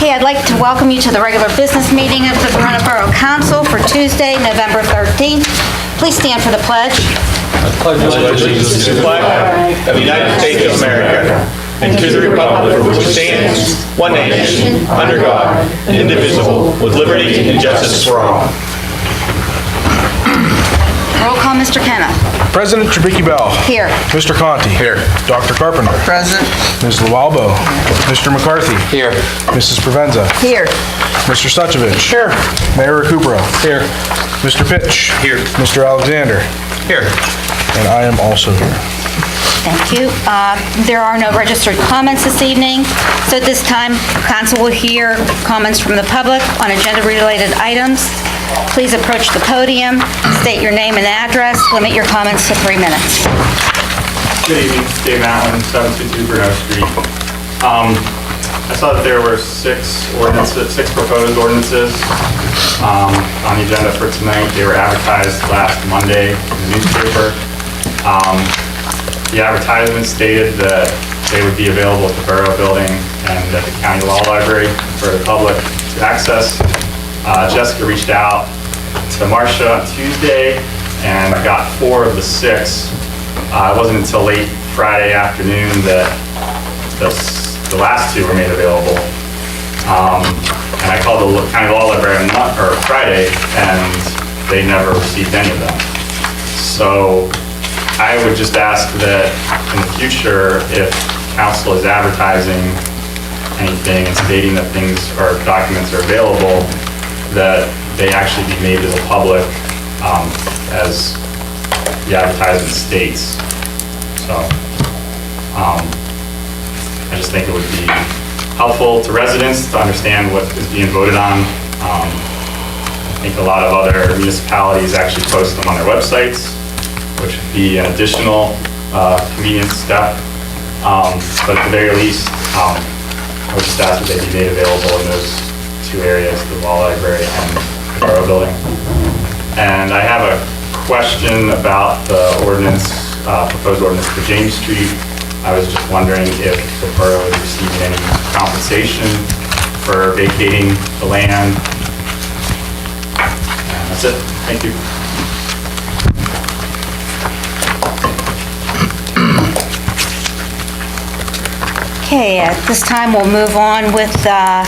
Okay, I'd like to welcome you to the regular business meeting of the Verona Borough Council for Tuesday, November 13th. Please stand for the pledge. I pledge allegiance to the flag of the United States of America and to the republic for which it stands, one nation, under God, indivisible, with liberty and justice for all. Roll call, Mr. Kenna. President Trabicki Bell. Here. Mr. Conti. Here. Dr. Carpenter. Present. Ms. Lualbo. Mr. McCarthy. Here. Mrs. Provenza. Here. Mr. Suchovich. Here. Mayor Recupero. Here. Mr. Pitch. Here. Mr. Alexander. Here. And I am also here. Thank you. There are no registered comments this evening, so at this time, council will hear comments from the public on agenda-related items. Please approach the podium, state your name and address, limit your comments to 3 minutes. Good evening, Dave Allen, 722 Verona Street. I saw that there were six proposed ordinances on the agenda for tonight. They were advertised last Monday in the newspaper. The advertisement stated that they would be available at the Borough Building and at the County Law Library for the public to access. Jessica reached out to Marcia on Tuesday, and I got 4 of the 6. It wasn't until late Friday afternoon that the last 2 were made available. And I called the County Law Library on Friday, and they never received any of them. So I would just ask that in the future, if council is advertising anything and stating that things or documents are available, that they actually be made to the public as the advertisement states. So I just think it would be helpful to residents to understand what is being voted on. I think a lot of other municipalities actually post them on their websites, which would be an additional convenience step. But at the very least, I would just ask that they be made available in those 2 areas, the law library and the Borough Building. And I have a question about the ordinance, proposed ordinance for James Street. I was just wondering if the borough is receiving any compensation for vacating the land. And that's it. Thank you. Okay, at this time, we'll move on with the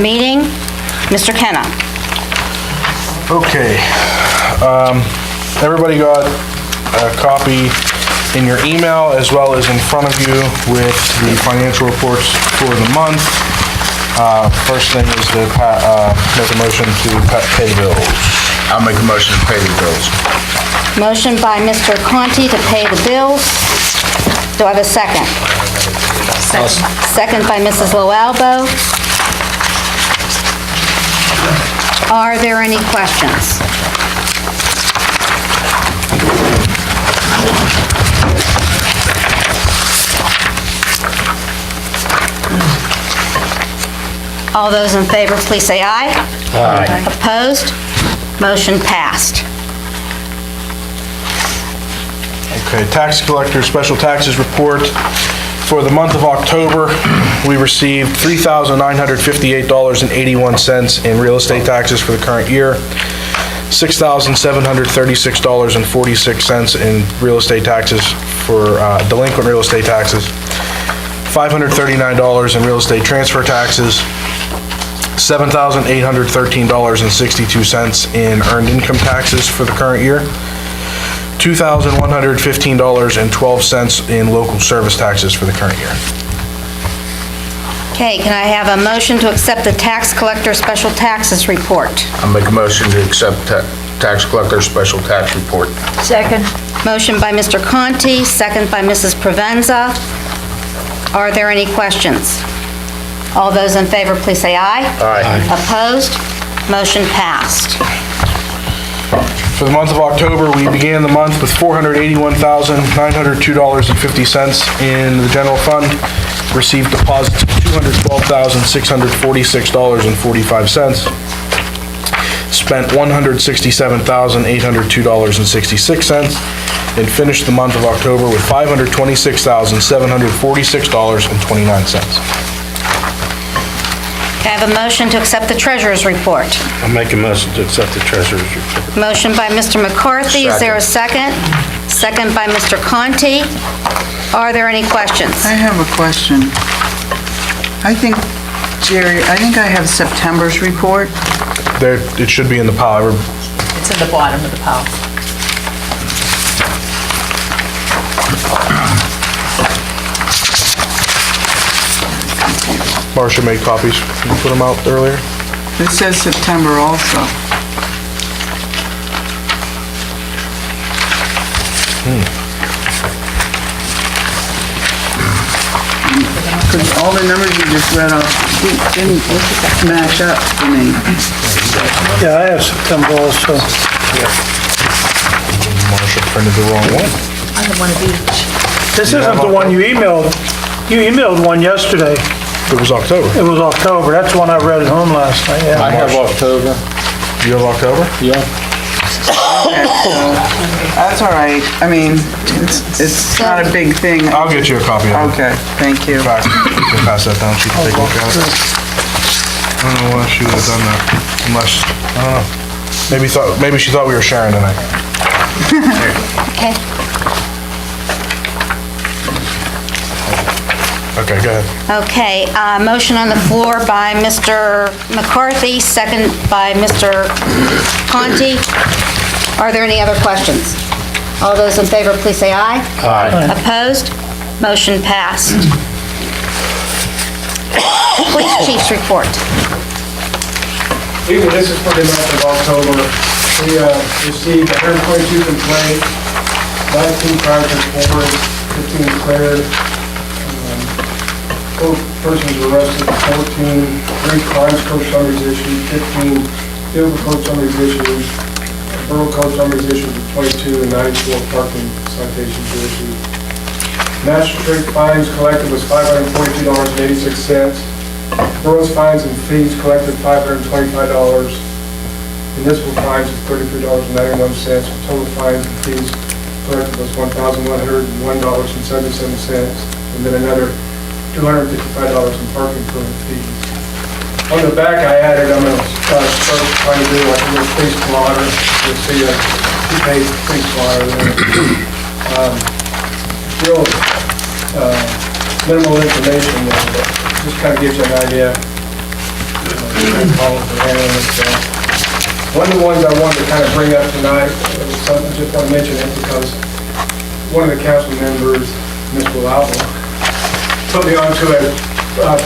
meeting. Mr. Kenna. Okay. Everybody got a copy in your email as well as in front of you with the financial reports for the month. First thing is to make a motion to pay the bills. I'll make a motion to pay the bills. Motion by Mr. Conti to pay the bills. Do I have a second? Second by Mrs. Lualbo. Are there any questions? All those in favor, please say aye. Aye. Opposed? Motion passed. Okay, tax collector special taxes report. For the month of October, we received $3,958.81 in real estate taxes for the current year, $6,736.46 in real estate taxes for delinquent real estate taxes, $539 in real estate transfer taxes, $7,813.62 in earned income taxes for the current year, $2,115.12 in local service taxes for the current year. Okay, can I have a motion to accept the tax collector special taxes report? I'll make a motion to accept tax collector special tax report. Second. Motion by Mr. Conti, second by Mrs. Provenza. Are there any questions? All those in favor, please say aye. Aye. Opposed? Motion passed. For the month of October, we began the month with $481,902.50 in the general fund, received deposits of $212,646.45, spent $167,802.66, and finished the month of October with $526,746.29. Can I have a motion to accept the treasurer's report? I'll make a motion to accept the treasurer's report. Motion by Mr. McCarthy. Is there a second? Second by Mr. Conti. Are there any questions? I have a question. I think, Jerry, I think I have September's report. There, it should be in the pile. It's in the bottom of the pile. Marcia made copies. You put them out earlier? It says September also. Because all the numbers you just read off didn't match up to me. Yeah, I have September also. Marcia printed the wrong one. I have one of each. This isn't the one you emailed. You emailed one yesterday. It was October. It was October. That's the one I read at home last night, yeah. I have October. You have October? Yeah. Okay, so that's all right. I mean, it's not a big thing. I'll get you a copy of it. Okay, thank you. In fact, you can pass that down, she can take a look at it. I don't know why she would have done that, unless, I don't know. Maybe she thought we were sharing tonight. Okay. Okay, go ahead. Okay, motion on the floor by Mr. McCarthy, second by Mr. Conti. Are there any other questions? All those in favor, please say aye. Aye. Opposed? Motion passed. Police chief's report. Evening, this is for the month of October. We received 122 complaints, 19 crimes reported, 15 cleared. 4 persons arrested, 14, 3 crimes code summaries issued, 15 vehicle code summaries issued, borough code summaries issued, 22, and 94 parking citations were issued. Magistrate fines collected was $542.86. Borough's fines and fees collected $525. Municipal fines of $33.91. Total fines and fees collected was $1,101.77. And then another $255 in parking permit fees. On the back I added, I'm going to start trying to do like a little police blotter. You'll see a 2-page police blotter there. Real minimal information there, but just kind of gives you an idea. One of the ones I wanted to kind of bring up tonight, was something, just want to mention it because one of the council members, Ms. Willalva, put me onto a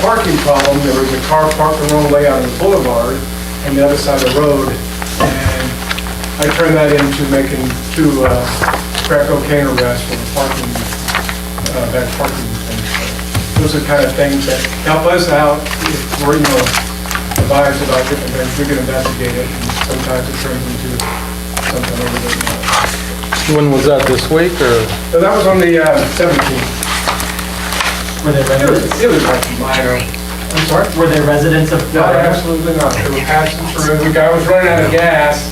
parking problem. There was a car parked the wrong way out on the boulevard on the other side of the road, and I turned that into making 2 crack cocaine arrests for the parking, bad parking things. Those are the kind of things that help us out if we're, advised about different things. We can investigate it, and sometimes it turns into something over there. When was that, this week, or? So that was on the 17th. Were they residents? It was like minor. I'm sorry? Were they residents of No, Verona? absolutely not. They were passing through. The guy was running out of gas,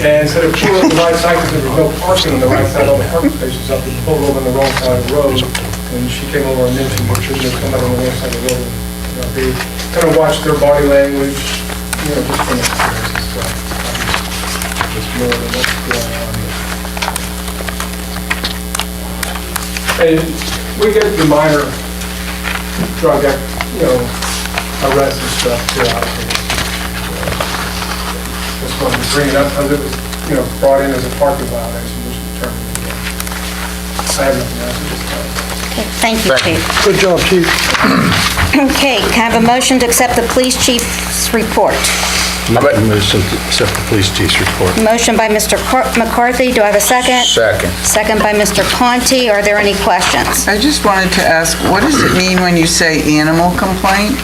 and instead of pulling the right side, because there was no parking on the right side, all the parking spaces up, he pulled over on the wrong side of the road, and she came over and mentioned what should have come out on the wrong side of the road. They kind of watched their body language, just from experience and stuff. Just more than what's going on here. And we get the minor drug, arrests and stuff too out here. Just wanted to bring it up because it was, brought in as a parking violation, which is determined again. I have nothing else at this time. Okay, thank you, Chief. Good job, Chief. Okay, can I have a motion to accept the police chief's report? Make a motion to accept the police chief's report. Motion by Mr. McCarthy. Do I have a second? Second. Second by Mr. Conti. Are there any questions? I just wanted to ask, what does it mean when you say animal complaint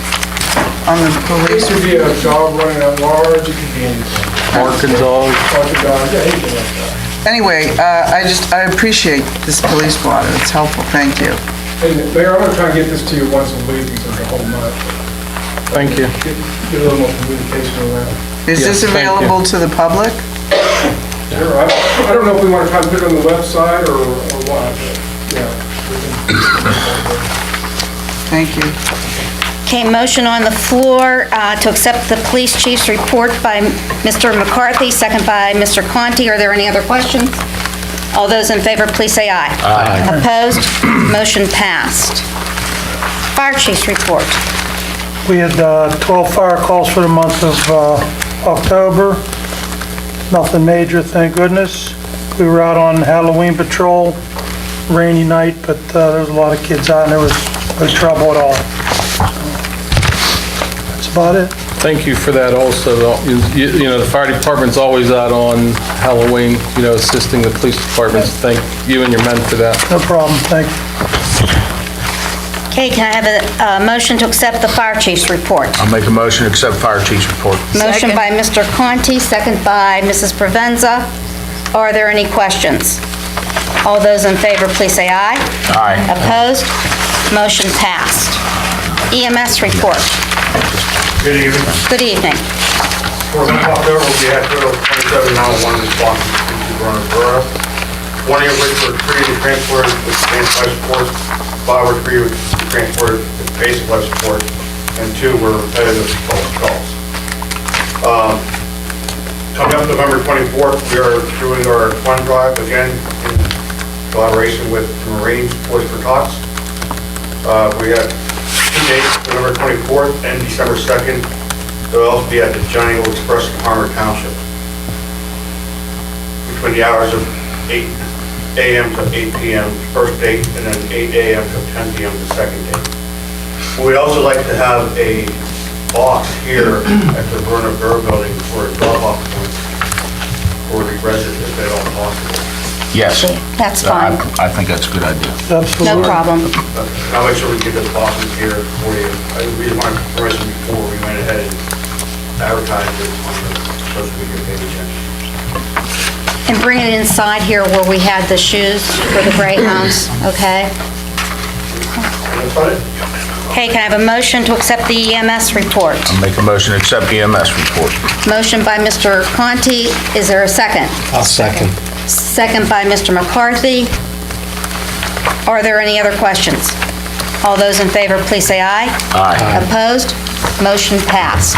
on the This police? could be a dog running at large, it could be anything. Barking dog. Barking dog, yeah, anything like that. Anyway, I appreciate this police blotter. It's helpful, thank you. And Mayor, I'm going to try and get this to you once a week instead of the whole month. Thank you. Get a little more communication around. Is this Yes, thank you. available to the public? Sure, I don't know if we want to try to put it on the website or what, but, yeah. we can- Thank you. Okay, motion on the floor to accept the police chief's report by Mr. McCarthy, second by Mr. Conti. Are there any other questions? All those in favor, please say aye. Aye. Opposed? Motion passed. Fire chief's report. We had 12 fire calls for the month of October. Nothing major, thank goodness. We were out on Halloween patrol, rainy night, but there was a lot of kids out and there was no trouble at all. That's about it. Thank you for that also. You know, the fire department's always out on Halloween, you know, assisting the police departments. Thank you and your men for that. No problem, thank you. Okay, can I have a motion to accept the fire chief's report? I'll make a motion to accept fire chief's report. Motion by Mr. Conti, second by Mrs. Provenza. Are there any questions? All those in favor, please say aye. Aye. Opposed? Motion passed. EMS report. Good evening. Good evening. For the month of October, we had 27 911 responses to Verona Borough. 20 of which were treated and transported with advanced life support, 5 were treated and transported with basic life support, and 2 were repetitive calls. Coming up November 24th, we are doing our fund drive again in collaboration with the Marines Boys for Tots. We have 2 dates, November 24th and December 2nd. They'll also be at the Giant Eagle Express in Harmer Township between the hours of 8 a.m. to 8 p.m. first date, and then 8 a.m. to 10 p.m. the second date. We'd also like to have a box here at the Verona Borough Building for a drop-off point for the residents if at all possible. Yes. That's fine. I think that's a good idea. No problem. I'll make sure we get those boxes here for you. We didn't want permission before we went ahead and advertised it on the social media page. And bring it inside here where we had the shoes for the Greyhounds, okay? That's about it. Okay, can I have a motion to accept the EMS report? I'll make a motion to accept the EMS report. Motion by Mr. Conti. Is there a second? I'll second. Second by Mr. McCarthy. Are there any other questions? All those in favor, please say aye. Aye. Opposed? Motion passed.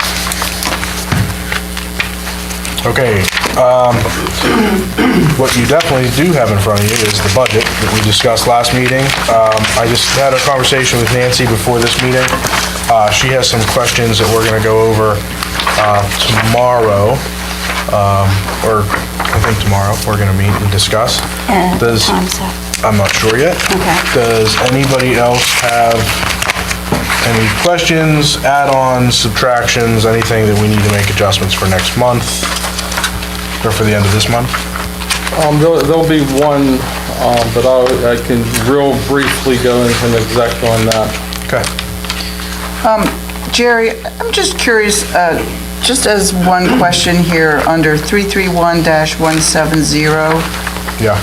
Okay, what you definitely do have in front of you is the budget that we discussed last meeting. I just had a conversation with Nancy before this meeting. She has some questions that we're gonna go over tomorrow, or I think tomorrow, we're gonna meet and discuss. Does, I'm not sure yet. Okay. Does anybody else have any questions, add-ons, subtractions, anything that we need to make adjustments for next month? Or for the end of this month? There'll be one, but I can real briefly go into an exec on that. Okay. Jerry, I'm just curious, just as one question here, under 331-170, Yeah.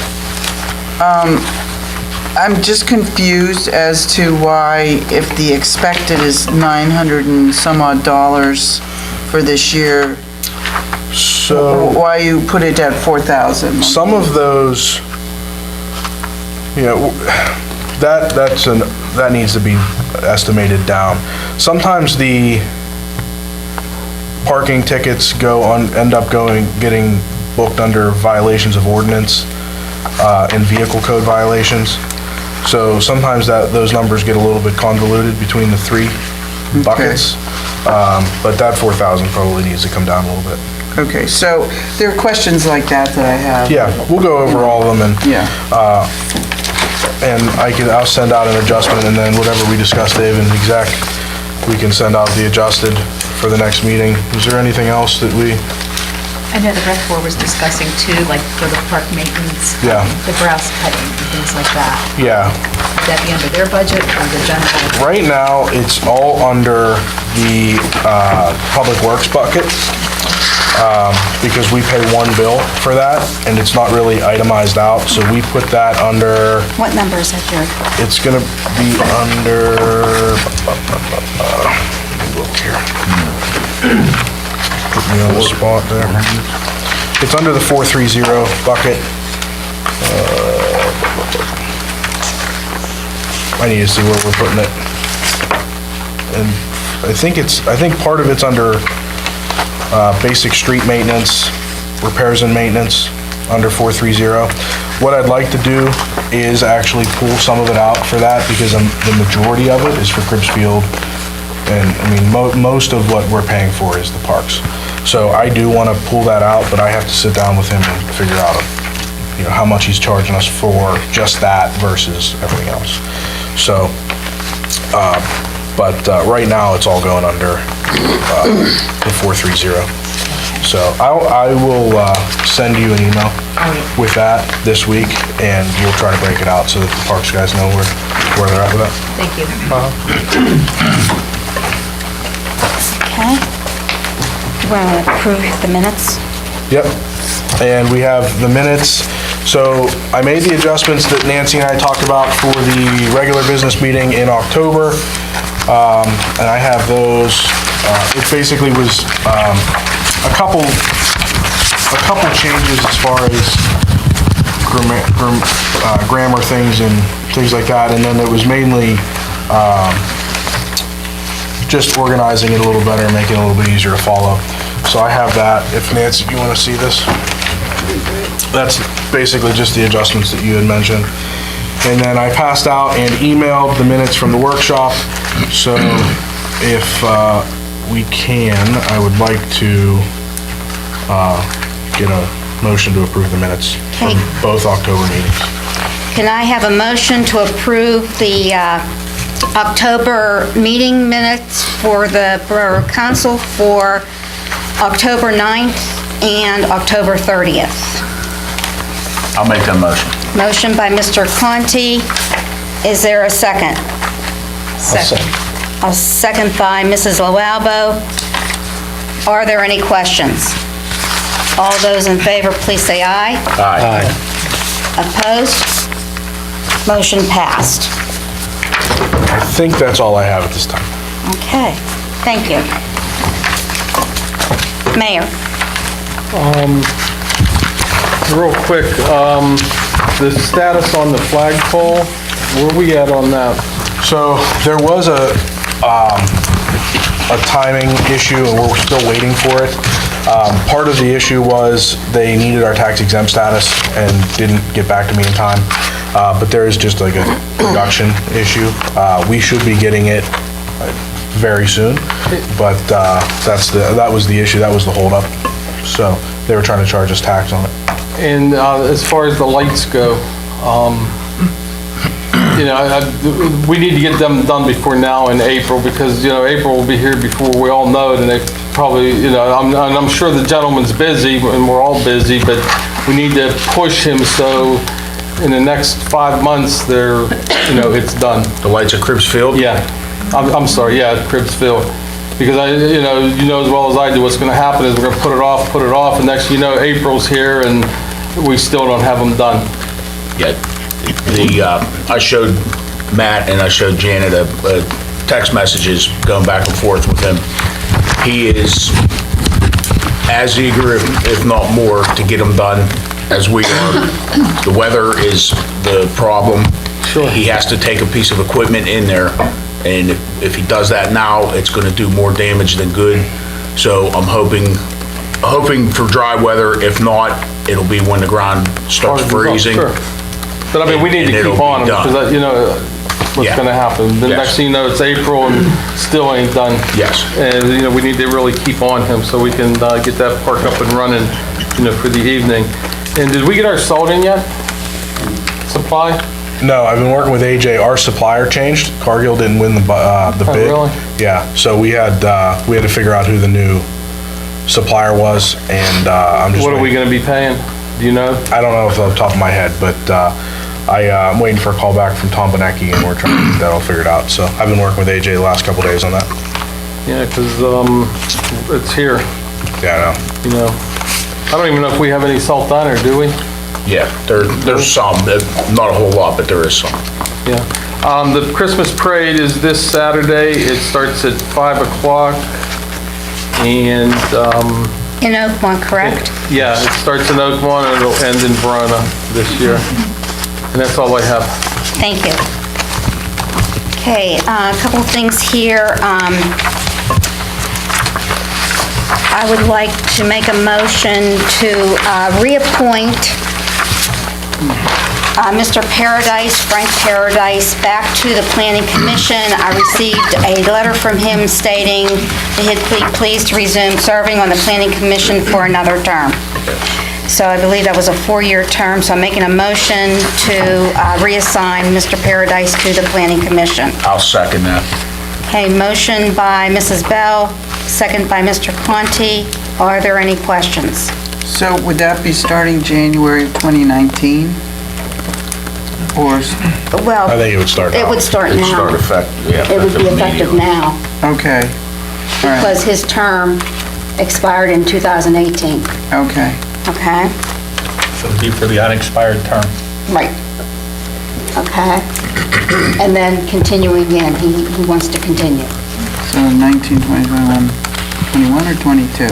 I'm just confused as to why, if the expected is 900 and some odd dollars for this year, So, why you put it at 4,000? some of those, you know, that needs to be estimated down. Sometimes the parking tickets end up getting booked under violations of ordinance, and vehicle code violations. So sometimes those numbers get a little bit convoluted between the 3 buckets. But that 4,000 probably needs to come down a little bit. Okay, so there are questions like that that I have. Yeah, we'll go over all of them and, Yeah. and I'll send out an adjustment, and then whatever we discuss, Dave, in exec, we can send out the adjusted for the next meeting. Is there anything else that we, I know the rec board was discussing too, like for the park maintenance, Yeah. the grass cutting and things like that. yeah. Would that be under their budget or the general? Right now, it's all under the Public Works bucket, because we pay one bill for that, and it's not really itemized out, so we put that under, What number is that, Jerry? it's gonna be under, let me look here. Put me on the spot there. It's under the 430 bucket. I need to see where we're putting it. And I think part of it's under basic street maintenance, repairs and maintenance, under 430. What I'd like to do is actually pull some of it out for that, because the majority of it is for Cribsfield, and I mean, most of what we're paying for is the parks. So I do want to pull that out, but I have to sit down with him and figure out, how much he's charging us for just that versus everything else. So, but right now, it's all going under the 430. So I will send you an email with that this week, and you'll try to break it out so that the parks guys know where they're at with that. Thank you. Okay. You want to approve the minutes? Yep, and we have the minutes. So I made the adjustments that Nancy and I talked about for the regular business meeting in October, and I have those. It basically was a couple changes as far as grammar things and things like that, and then it was mainly just organizing it a little better, making it a little bit easier to follow. So I have that. If Nancy, you want to see this? That's basically just the adjustments that you had mentioned. And then I passed out and emailed the minutes from the workshop. So if we can, I would like to get a motion to approve the minutes from both October meetings. Can I have a motion to approve the October meeting minutes for the Borough Council for October 9th and October 30th? I'll make that motion. Motion by Mr. Conti. Is there a second? Second. A second by Mrs. Loalbo. Are there any questions? All those in favor, please say aye. Aye. Opposed? Motion passed. I think that's all I have at this time. Okay, thank you. Mayor? Real quick, the status on the flagpole, where are we at on that? So there was a timing issue, and we're still waiting for it. Part of the issue was they needed our tax exempt status and didn't get back to me in time. But there is just like a production issue. We should be getting it very soon, but that was the issue, that was the holdup. So they were trying to charge us tax on it. And as far as the lights go, we need to get them done before now in April, because, April will be here before we all know it, and they probably, I'm sure the gentleman's busy, and we're all busy, but we need to push him so in the next 5 months, it's done. The lights at Cribsfield? Yeah, I'm sorry, yeah, Cribsfield. Because you know as well as I do, what's gonna happen is we're gonna put it off, and next thing you know, April's here, and we still don't have them done. Yeah, I showed Matt and I showed Janet text messages going back and forth with him. He is as eager, if not more, to get them done as we are. The weather is the problem. Sure. He has to take a piece of equipment in there, and if he does that now, it's gonna do more damage than good. So I'm hoping for dry weather. If not, it'll be when the ground starts freezing. Sure. But I mean, we need to keep on them, because what's gonna happen. The next thing you know, it's April and still ain't done. Yes. And, we need to really keep on him so we can get that park up and running, for the evening. And did we get our salt in yet? Supply? No, I've been working with AJ. Our supplier changed. Cargill didn't win the bid. Really? Yeah, so we had to figure out who the new supplier was, and I'm just What are we waiting. gonna be paying? Do you know? I don't know off the top of my head, but I'm waiting for a call back from Tom Benecki, and we're trying to get that all figured out. So I've been working with AJ the last couple days on that. Yeah, because it's here, Yeah, I know. I don't even know if we have any salt on there, do we? Yeah, there's some, not a whole lot, but there is some. Yeah. The Christmas parade is this Saturday. It starts at 5 o'clock. And, In Oakmont, correct? yeah, it starts in Oakmont and it'll end in Verona this year. And that's all I have. Thank you. Okay, a couple things here. I would like to make a motion to reappoint Mr. Paradise, Frank Paradise, back to the Planning Commission. I received a letter from him stating that he'd be pleased to resume serving on the Planning Commission for another term. So I believe that was a 4-year term, so I'm making a motion to reassign Mr. Paradise to the Planning Commission. I'll second that. Okay, motion by Mrs. Bell, second by Mr. Conti. Are there any questions? So would that be starting January of 2019? Or, Well, I think it would start it now. would start It'd start now. It would be effective immediately. now, okay, all right, because his term expired in 2018, okay. okay? So it'd be for the unexpired term. Right. Okay. And then continuing in, he wants to continue. So 19, 20, 21, 21 or 22?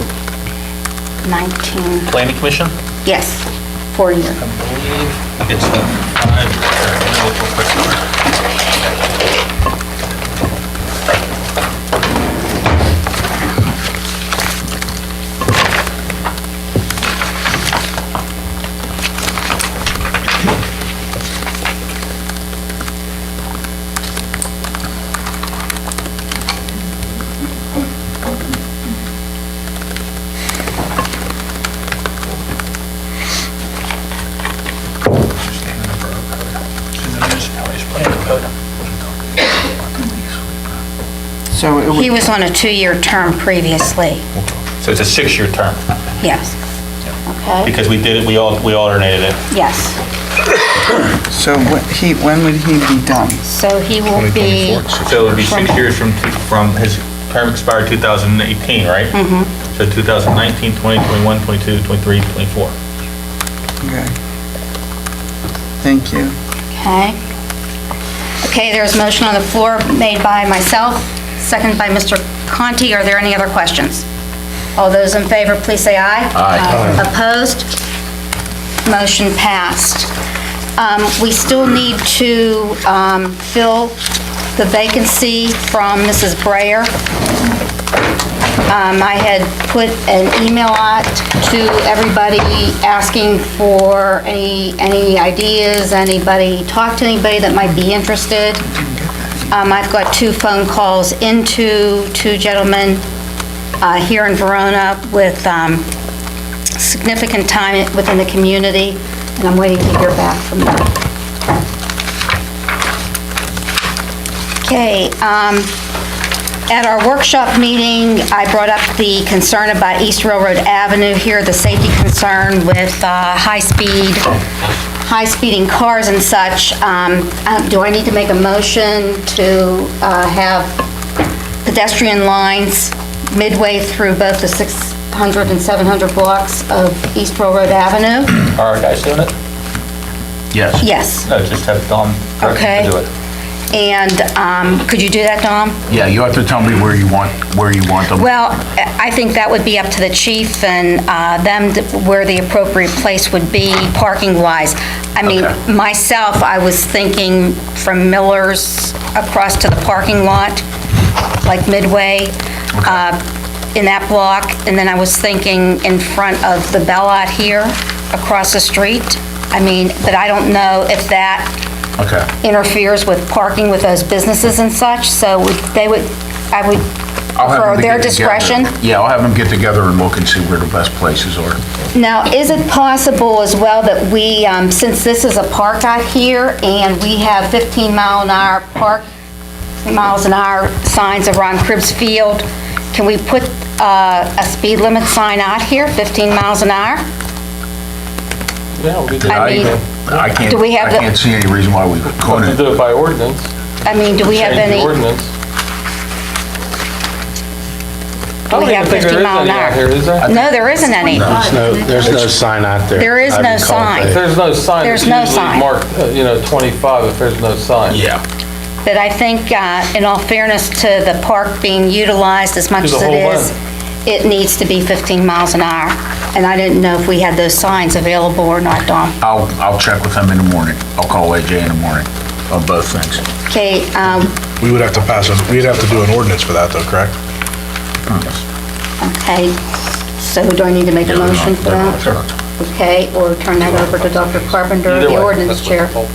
19, Planning Commission? yes, 4 year. I believe it's 5. Let me look real quick. So it He would, was on a 2-year term previously, So it's a 6-year term, yes. Okay, because we did it, we alternated it. yes. so when would he be done? So he will be, So it would be 6 years from his term expired 2018, right? Mm-hmm. So 2019, 20, 21, 22, 23, 24. Okay. Thank you. okay. Okay, there's a motion on the floor made by myself, second by Mr. Conti. Are there any other questions? All those in favor, please say aye. Aye. Opposed? Motion passed. We still need to fill the vacancy from Mrs. Breyer. I had put an email out to everybody asking for any ideas, anybody, talk to anybody that might be interested. I've got 2 phone calls into 2 gentlemen here in Verona with significant time within the community, and I'm waiting to hear back from them. Okay, at our workshop meeting, I brought up the concern about East Railroad Avenue here, the safety concern with high-speeding cars and such. Do I need to make a motion to have pedestrian lines midway through both the 600 and 700 blocks of East Railroad Avenue? Are our guys doing it? Yes. Yes. No, just have Dawn Okay. do it. And could you do that, Dom? Yeah, you have to tell me where you want them. Well, I think that would be up to the chief and them, where the appropriate place would be parking-wise. I mean, Okay. myself, I was thinking from Miller's across to the parking lot, like midway, in that block. And then I was thinking in front of the Bellot here, across the street. I mean, but I don't know if that Okay. interferes with parking with those businesses and such, so I would, I'll have for them to their get together. discretion. Yeah, I'll have them get together and look and see where the best places are. Now, is it possible as well that we, since this is a park out here, and we have 15 miles an hour signs around Cribbs Field, can we put a speed limit sign out here, 15 miles an hour? Yeah, we could I mean, I can't, do we have I the- can't see any reason why we couldn't. do it by ordinance. I mean, do we have Change the any, ordinance. do we have 15 mile an out here, hour? is there? No, there isn't any. There's no sign out there. There is I no recall sign. that. If there's no sign, There's it's no usually sign. marked, 25 if there's no sign. Yeah. But I think, in all fairness to the park being utilized as much To as the it whole is, it needs to be 15 miles an hour. And I didn't know if we had those signs available or not, Dom. I'll check with them in the morning. I'll call AJ in the morning on both things. Okay, We would have to we'd have to do an ordinance for that though, correct? okay. So do I need to make a motion for that? Okay, or turn that over to Dr. Carpenter, Either the way, ordinance that's what chair? they're told.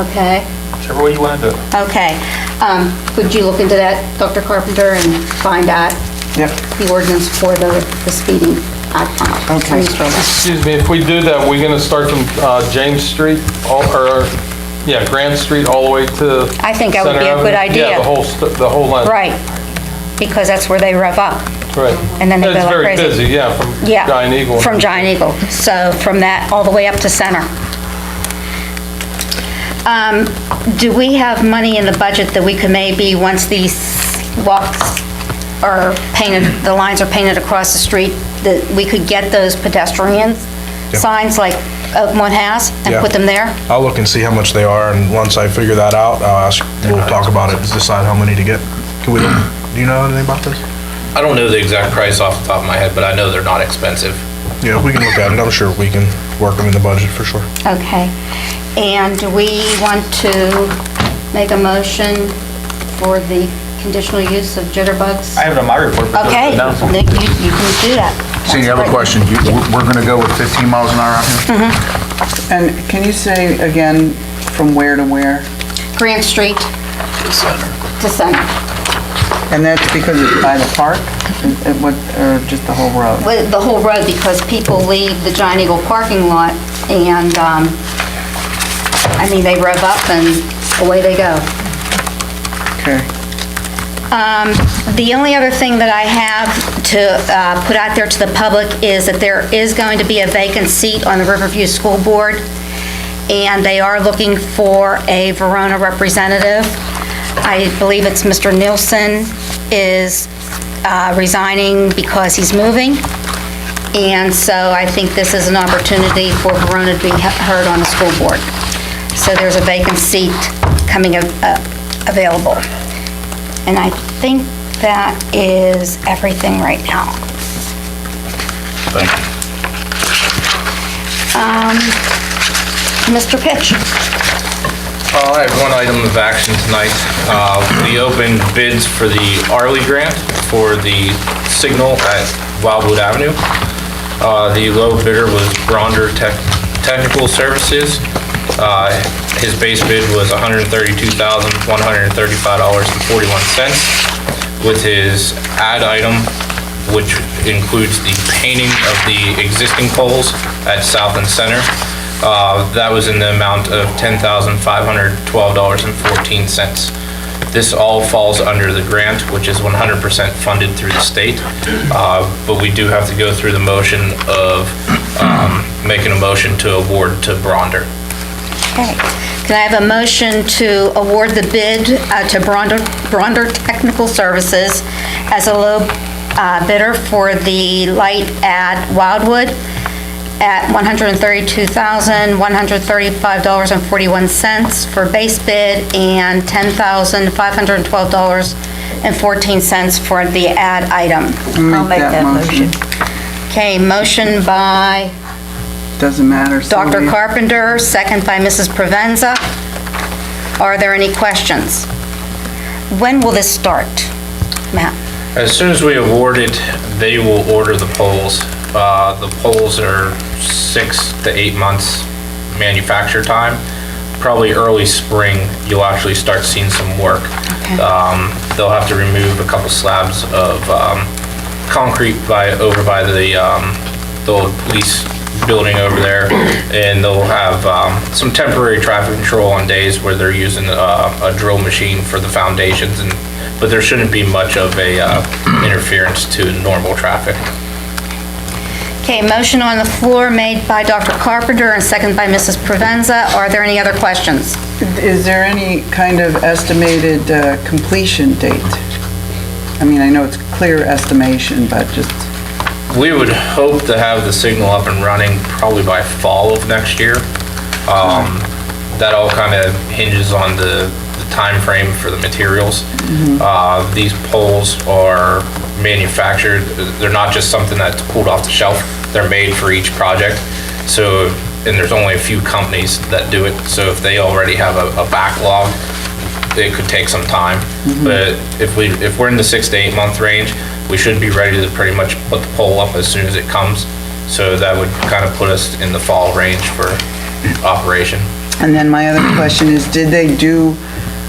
Okay, Whichever way you want to do it. okay. Would you look into that, Dr. Carpenter, and find out Yep. the ordinance for the speeding at Okay. Excuse me, if we do that, we're gonna start from James Street, Grant Street, all the way to I think that would be a Center good Avenue? idea. Yeah, the whole length. Right, because that's where they rev up. Right. And then they go It's like very crazy. busy, yeah, from Yeah. Giant Eagle. From Giant Eagle. So from that all the way up to Center. Do we have money in the budget that we could maybe, once these walks are painted, the lines are painted across the street, that we could get those pedestrian signs like Oakmont has and Yeah. put them there? I'll look and see how much they are, and once I figure that out, we'll talk about it, decide how many to get. Can we, do you know anything about this? I don't know the exact price off the top of my head, but I know they're not expensive. Yeah, we can look at it. I'm sure we can work them in the budget for sure. Okay. And do we want to make a motion for the conditional use of jitterbugs? I have it on my report. but Okay, no. Nick, you can do that. Senior, I have a question. We're going to go with 15 miles an hour out here? And can you say again, from where to where? Grant Street to Center. And that's because it's by the park? Or just the whole road? Well, the whole road, because people leave the Giant Eagle parking lot and, they rev up and away they go. Okay. The only other thing that I have to put out there to the public is that there is going to be a vacant seat on the Riverview School Board, and they are looking for a Verona representative. I believe it's Mr. Nielsen is resigning because he's moving, and so I think this is an opportunity for Verona to be heard on the school board. So there's a vacant seat coming available. And I think that is everything right now. Thank you. Mr. Pitch? I have one item of action tonight. We opened bids for the Arley grant for the signal at Wildwood Avenue. The low bidder was Bronder Technical Services. His base bid was $132,135.41, with his add item, which includes the painting of the existing poles at South and Center. That was in the amount of $10,512.14. This all falls under the grant, which is 100% funded through the state, but we do have to go through the motion of making a motion to award to Bronder. Okay. Can I have a motion to award the bid to Bronder Technical Services as a low bidder for the light at Wildwood at $132,135.41 for base bid and $10,512.14 for the add item? I'll make that motion. Okay, motion by Doesn't matter. Dr. Sylvia. Carpenter, second by Mrs. Provenza. Are there any questions? When will this start, Matt? As soon as we award it, they will order the poles. The poles are 6 to 8 months manufacture time. Probably early spring, you'll actually start seeing some work. Okay. They'll have to remove a couple slabs of concrete over by the old police building over there, and they'll have some temporary traffic control on days where they're using a drill machine for the foundations, but there shouldn't be much of a interference to normal traffic. Okay, motion on the floor made by Dr. Carpenter and second by Mrs. Provenza. Are there any other questions? Is there any kind of estimated completion date? I mean, I know it's clear estimation, but just... We would hope to have the signal up and running probably by fall of next year. That all kind of hinges on the time frame for the materials. These poles are manufactured. They're not just something that's pulled off the shelf. They're made for each project. So, and there's only a few companies that do it. So if they already have a backlog, it could take some time. But if we're in the 6 to 8 month range, we should be ready to pretty much put the pole up as soon as it comes. So that would kind of put us in the fall range for operation. And then my other question is, did they do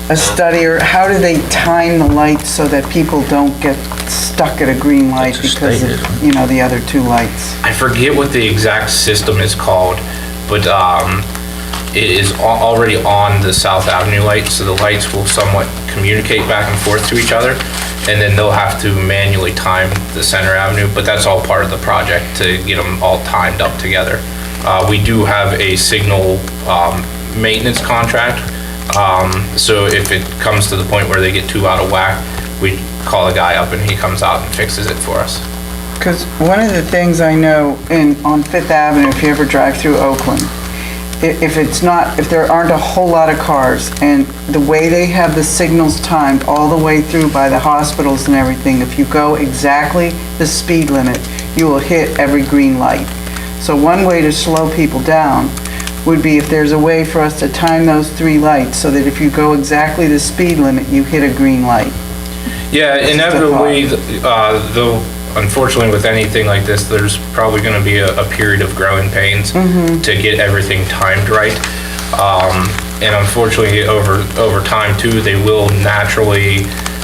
a study, or how do they time the lights so that people don't get stuck at a green light because of, the other two lights? I forget what the exact system is called, but it is already on the South Avenue light, so the lights will somewhat communicate back and forth to each other, and then they'll have to manually time the Center Avenue, but that's all part of the project to get them all timed up together. We do have a signal maintenance contract, so if it comes to the point where they get too out of whack, we call a guy up and he comes out and fixes it for us. Because one of the things I know on Fifth Avenue, if you ever drive through Oakland, if there aren't a whole lot of cars, and the way they have the signals timed all the way through by the hospitals and everything, if you go exactly the speed limit, you will hit every green light. So one way to slow people down would be if there's a way for us to time those 3 lights so that if you go exactly the speed limit, you hit a green light. Yeah, inevitably, though, unfortunately with anything like this, there's probably going to be a period of growing pains to get everything timed right. And unfortunately, over time too, they will naturally,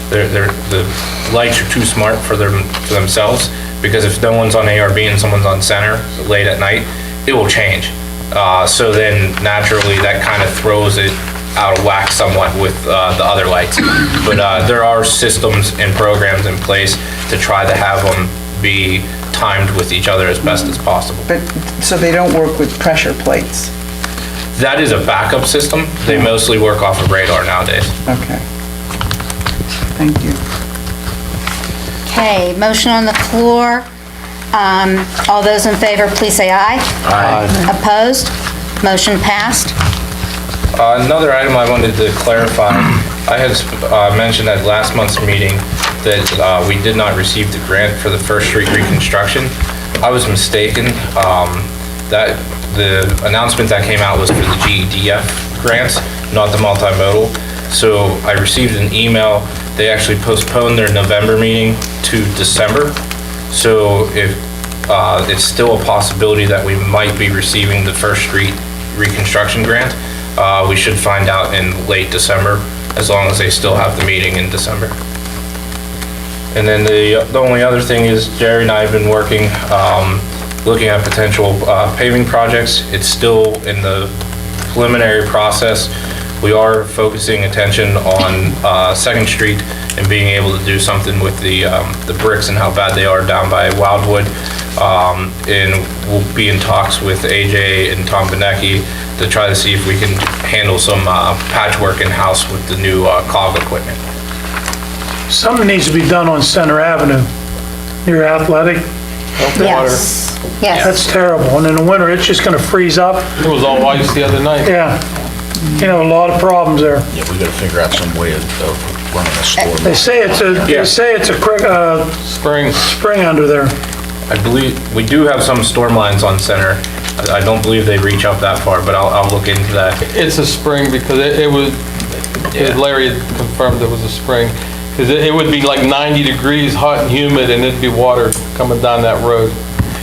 the lights are too smart for themselves, because if no one's on ARB and someone's on center late at night, it will change. So then naturally that kind of throws it out of whack somewhat with the other lights. But there are systems and programs in place to try to have them be timed with each other as best as possible. But, so they don't work with pressure plates? That is a backup system. They mostly work off of radar nowadays. Okay. Thank you. Okay, motion on the floor. All those in favor, please say aye. Aye. Opposed? Motion passed. Another item I wanted to clarify, I had mentioned at last month's meeting that we did not receive the grant for the First Street reconstruction. I was mistaken. That the announcement that came out was for the GEDF grants, not the multimodal. So I received an email. They actually postponed their November meeting to December. So if it's still a possibility that we might be receiving the First Street reconstruction grant, we should find out in late December, as long as they still have the meeting in December. And then the only other thing is Jerry and I have been working, looking at potential paving projects. It's still in the preliminary process. We are focusing attention on 2nd Street and being able to do something with the bricks and how bad they are down by Wildwood. And we'll be in talks with AJ and Tom Benecki to try to see if we can handle some patchwork in-house with the new cog equipment. Something needs to be done on Center Avenue, near Athletic. Yes. Yes. That's terrible. And in the winter, it's just gonna freeze up. It was all ice the other night. Yeah. A lot of problems there. Yeah, we gotta figure out some way of running a store. They say it's a spring under there. I believe, we do have some storm lines on Center. I don't believe they reach up that far, but I'll look into that. It's a spring because it was, Larry had confirmed it was a spring. Because it would be like 90 degrees, hot and humid, and it'd be water coming down that road.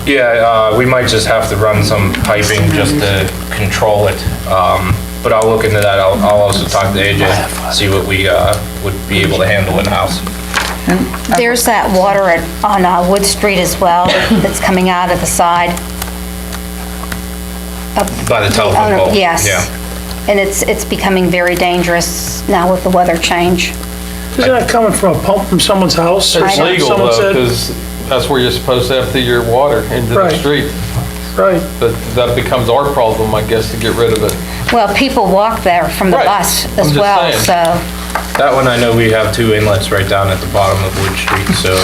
Yeah, we might just have to run some piping just to control it. But I'll look into that. I'll also talk to AJ, see what we would be able to handle in-house. There's that water on Wood Street as well that's coming out of the side. By the telephone pole? Yes. Yeah. And it's becoming very dangerous now with the weather change. Isn't that coming from a pump from someone's house? It's legal Someone though, said? because that's where you're supposed to empty your water into the Right. street. Right. But that becomes our problem, I guess, to get rid of it. Well, people walk there from the Right. bus I'm as just well, saying. so. That one, I know we have 2 inlets right down at the bottom of Wood Street, so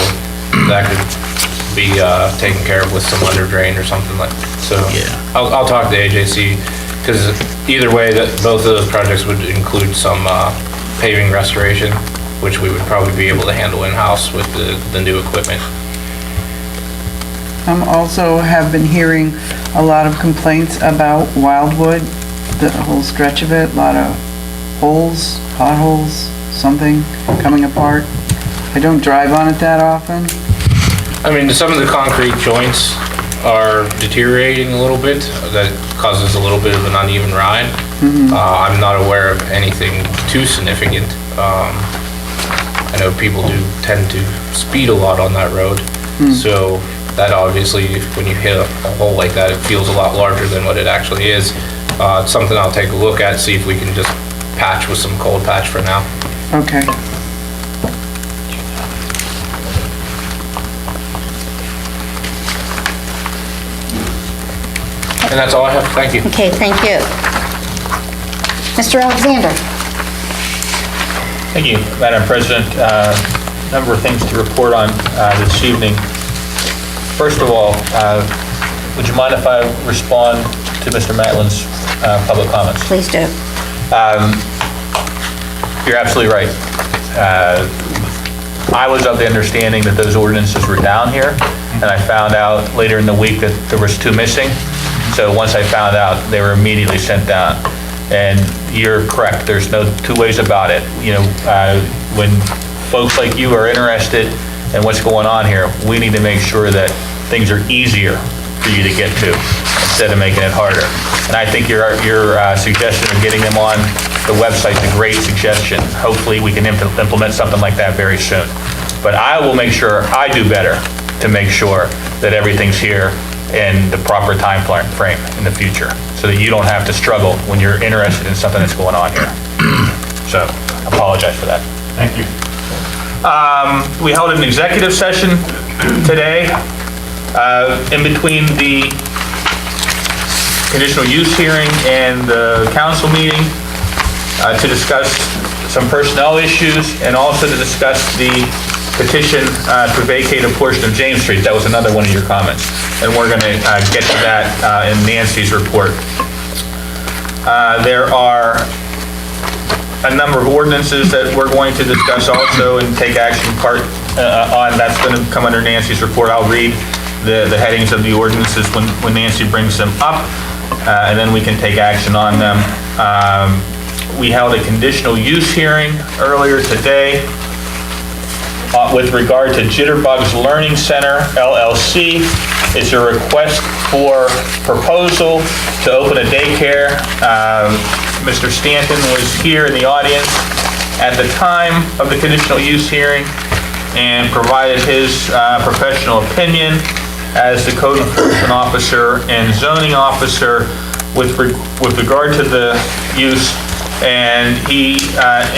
that could be taken care of with some under drain or something like, so. Yeah. I'll talk to AJC, because either way, that both of those projects would include some paving restoration, which we would probably be able to handle in-house with the new equipment. Also have been hearing a lot of complaints about Wildwood, the whole stretch of it, a lot of holes, potholes, something coming apart? I don't drive on it that often. I mean, some of the concrete joints are deteriorating a little bit. That causes a little bit of an uneven ride. I'm not aware of anything too significant. I know people do tend to speed a lot on that road. So that obviously, when you hit a hole like that, it feels a lot larger than what it actually is. It's something I'll take a look at, see if we can just patch with some cold patch for now. Okay. And that's all I have. Thank you. Okay, thank you. Mr. Alexander? Thank you, Madam President. Number of things to report on this evening. First of all, would you mind if I respond to Mr. Matlin's public comments? Please do. You're absolutely right. I was of the understanding that those ordinances were down here, and I found out later in the week that there was 2 missing. So once I found out, they were immediately sent down. And you're correct, there's no 2 ways about it. You know, when folks like you are interested in what's going on here, we need to make sure that things are easier for you to get to instead of making it harder. And I think your suggestion of getting them on the website's a great suggestion. Hopefully, we can implement something like that very soon. But I will make sure I do better to make sure that everything's here in the proper time frame in the future, so that you don't have to struggle when you're interested in something that's going on here. So, I apologize for that. Thank you. We held an executive session today in between the conditional use hearing and the council meeting to discuss some personnel issues and also to discuss the petition to vacate a portion of James Street. That was another one of your comments. And we're going to get to that in Nancy's report. There are a number of ordinances that we're going to discuss also and take action part on. That's going to come under Nancy's report. I'll read the headings of the ordinances when Nancy brings them up, and then we can take action on them. We held a conditional use hearing earlier today with regard to Jitterbugs Learning Center, LLC. It's a request for proposal to open a daycare. Mr. Stanton was here in the audience at the time of the conditional use hearing and provided his professional opinion as the code enforcement officer and zoning officer with regard to the use. And he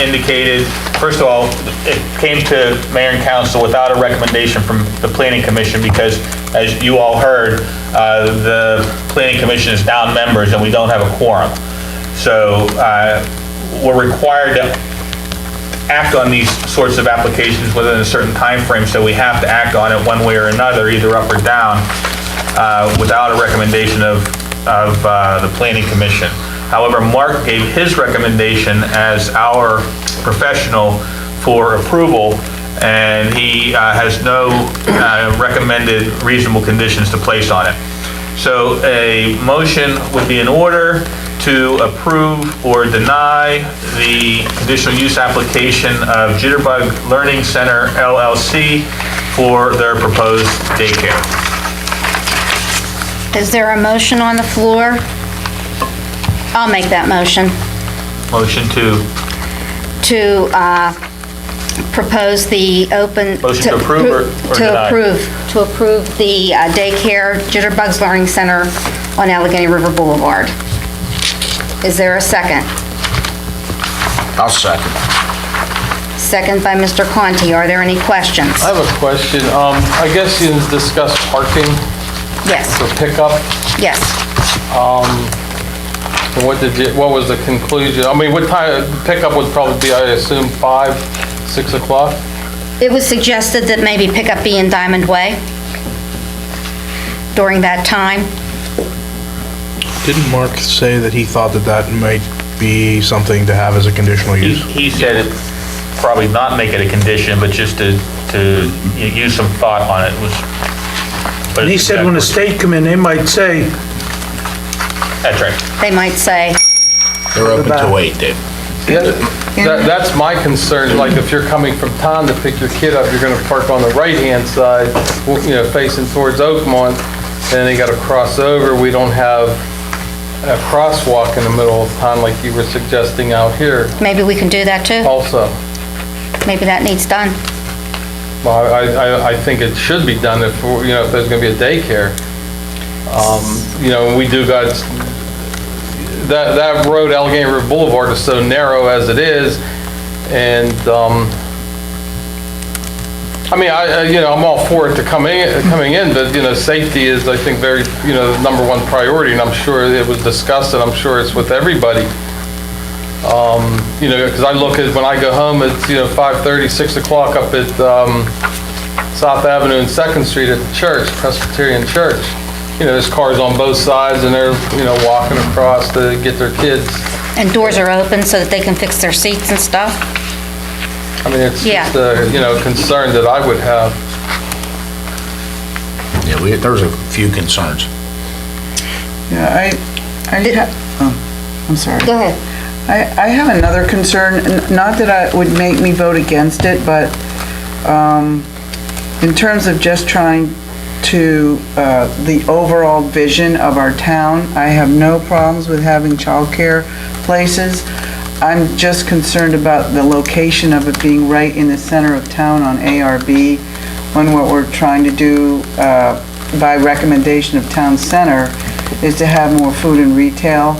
indicated, first of all, it came to mayor and council without a recommendation from the planning commission because, as you all heard, the planning commission is down members and we don't have a quorum. So we're required to act on these sorts of applications within a certain time frame, so we have to act on it one way or another, either up or down, without a recommendation of the planning commission. However, Mark gave his recommendation as our professional for approval, and he has no recommended reasonable conditions to place on it. So a motion would be in order to approve or deny the conditional use application of Jitterbug Learning Center, LLC for their proposed daycare. Is there a motion on the floor? I'll make that motion. Motion to propose the open... Motion to approve or deny? To approve the daycare Jitterbugs Learning Center on Allegheny River Boulevard. Is there a second? I'll second. Second by Mr. Conti. Are there any questions? I have a question. I guess you discussed parking Yes, for pickup. yes. And what was the conclusion? I mean, what time, pickup would probably be, I assume, 5, 6 o'clock? It was suggested that maybe pickup be in Diamond Way during that time. Didn't Mark say that he thought that might be something to have as a conditional use? He said it, probably not make it a condition, but just to use some thought on it was. And he said when the state come in, they might say, That's right. They might say, They're open till 8, Dave. That's my concern, like if you're coming from town to pick your kid up, you're gonna park on the right-hand side, facing towards Oakmont, and then they gotta cross over. We don't have a crosswalk in the middle of town like you were suggesting out here Maybe we can do that too? also. Maybe that needs done. Well, I think it should be done if, if there's gonna be a daycare. We do got, that road, Allegheny River Boulevard, is so narrow as it is, and, I'm all for it coming in, but, safety is, I think, very, the number one priority, and I'm sure it was discussed, and I'm sure it's with everybody. Because I look at, when I go home, it's, 5:30, 6 o'clock up at, South Avenue and 2nd Street at the church, Presbyterian Church. There's cars on both sides, and they're, walking across to get their kids. And doors are open so that they can fix their seats and stuff? It's Yeah. just a, concern that I would have. Yeah, there's a few concerns. Yeah, I'm sorry. Go ahead. I have another concern, not that it would make me vote against it, but in terms of just trying to, the overall vision of our town, I have no problems with having childcare places. I'm just concerned about the location of it being right in the center of town on ARB, when what we're trying to do by recommendation of Town Center is to have more food and retail.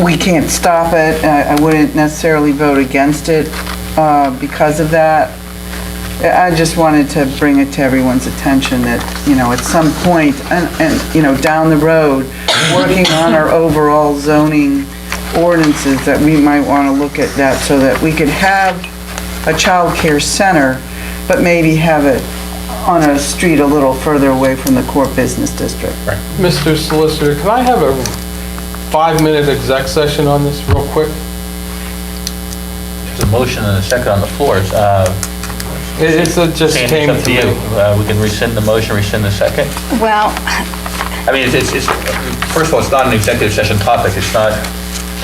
We can't stop it. I wouldn't necessarily vote against it because of that. I just wanted to bring it to everyone's attention that, at some point, and down the road, working on our overall zoning ordinances, that we might want to look at that so that we could have a child care center, but maybe have it on a street a little further away from the core business district. Mr. Solicitor, can I have a 5-minute exec session on this real quick? There's a motion and a second on the floor. It just Sandy, came it's up to to you. me. We can rescind the motion, rescind the second. Well, It's first of all, it's not an executive session topic. It's not,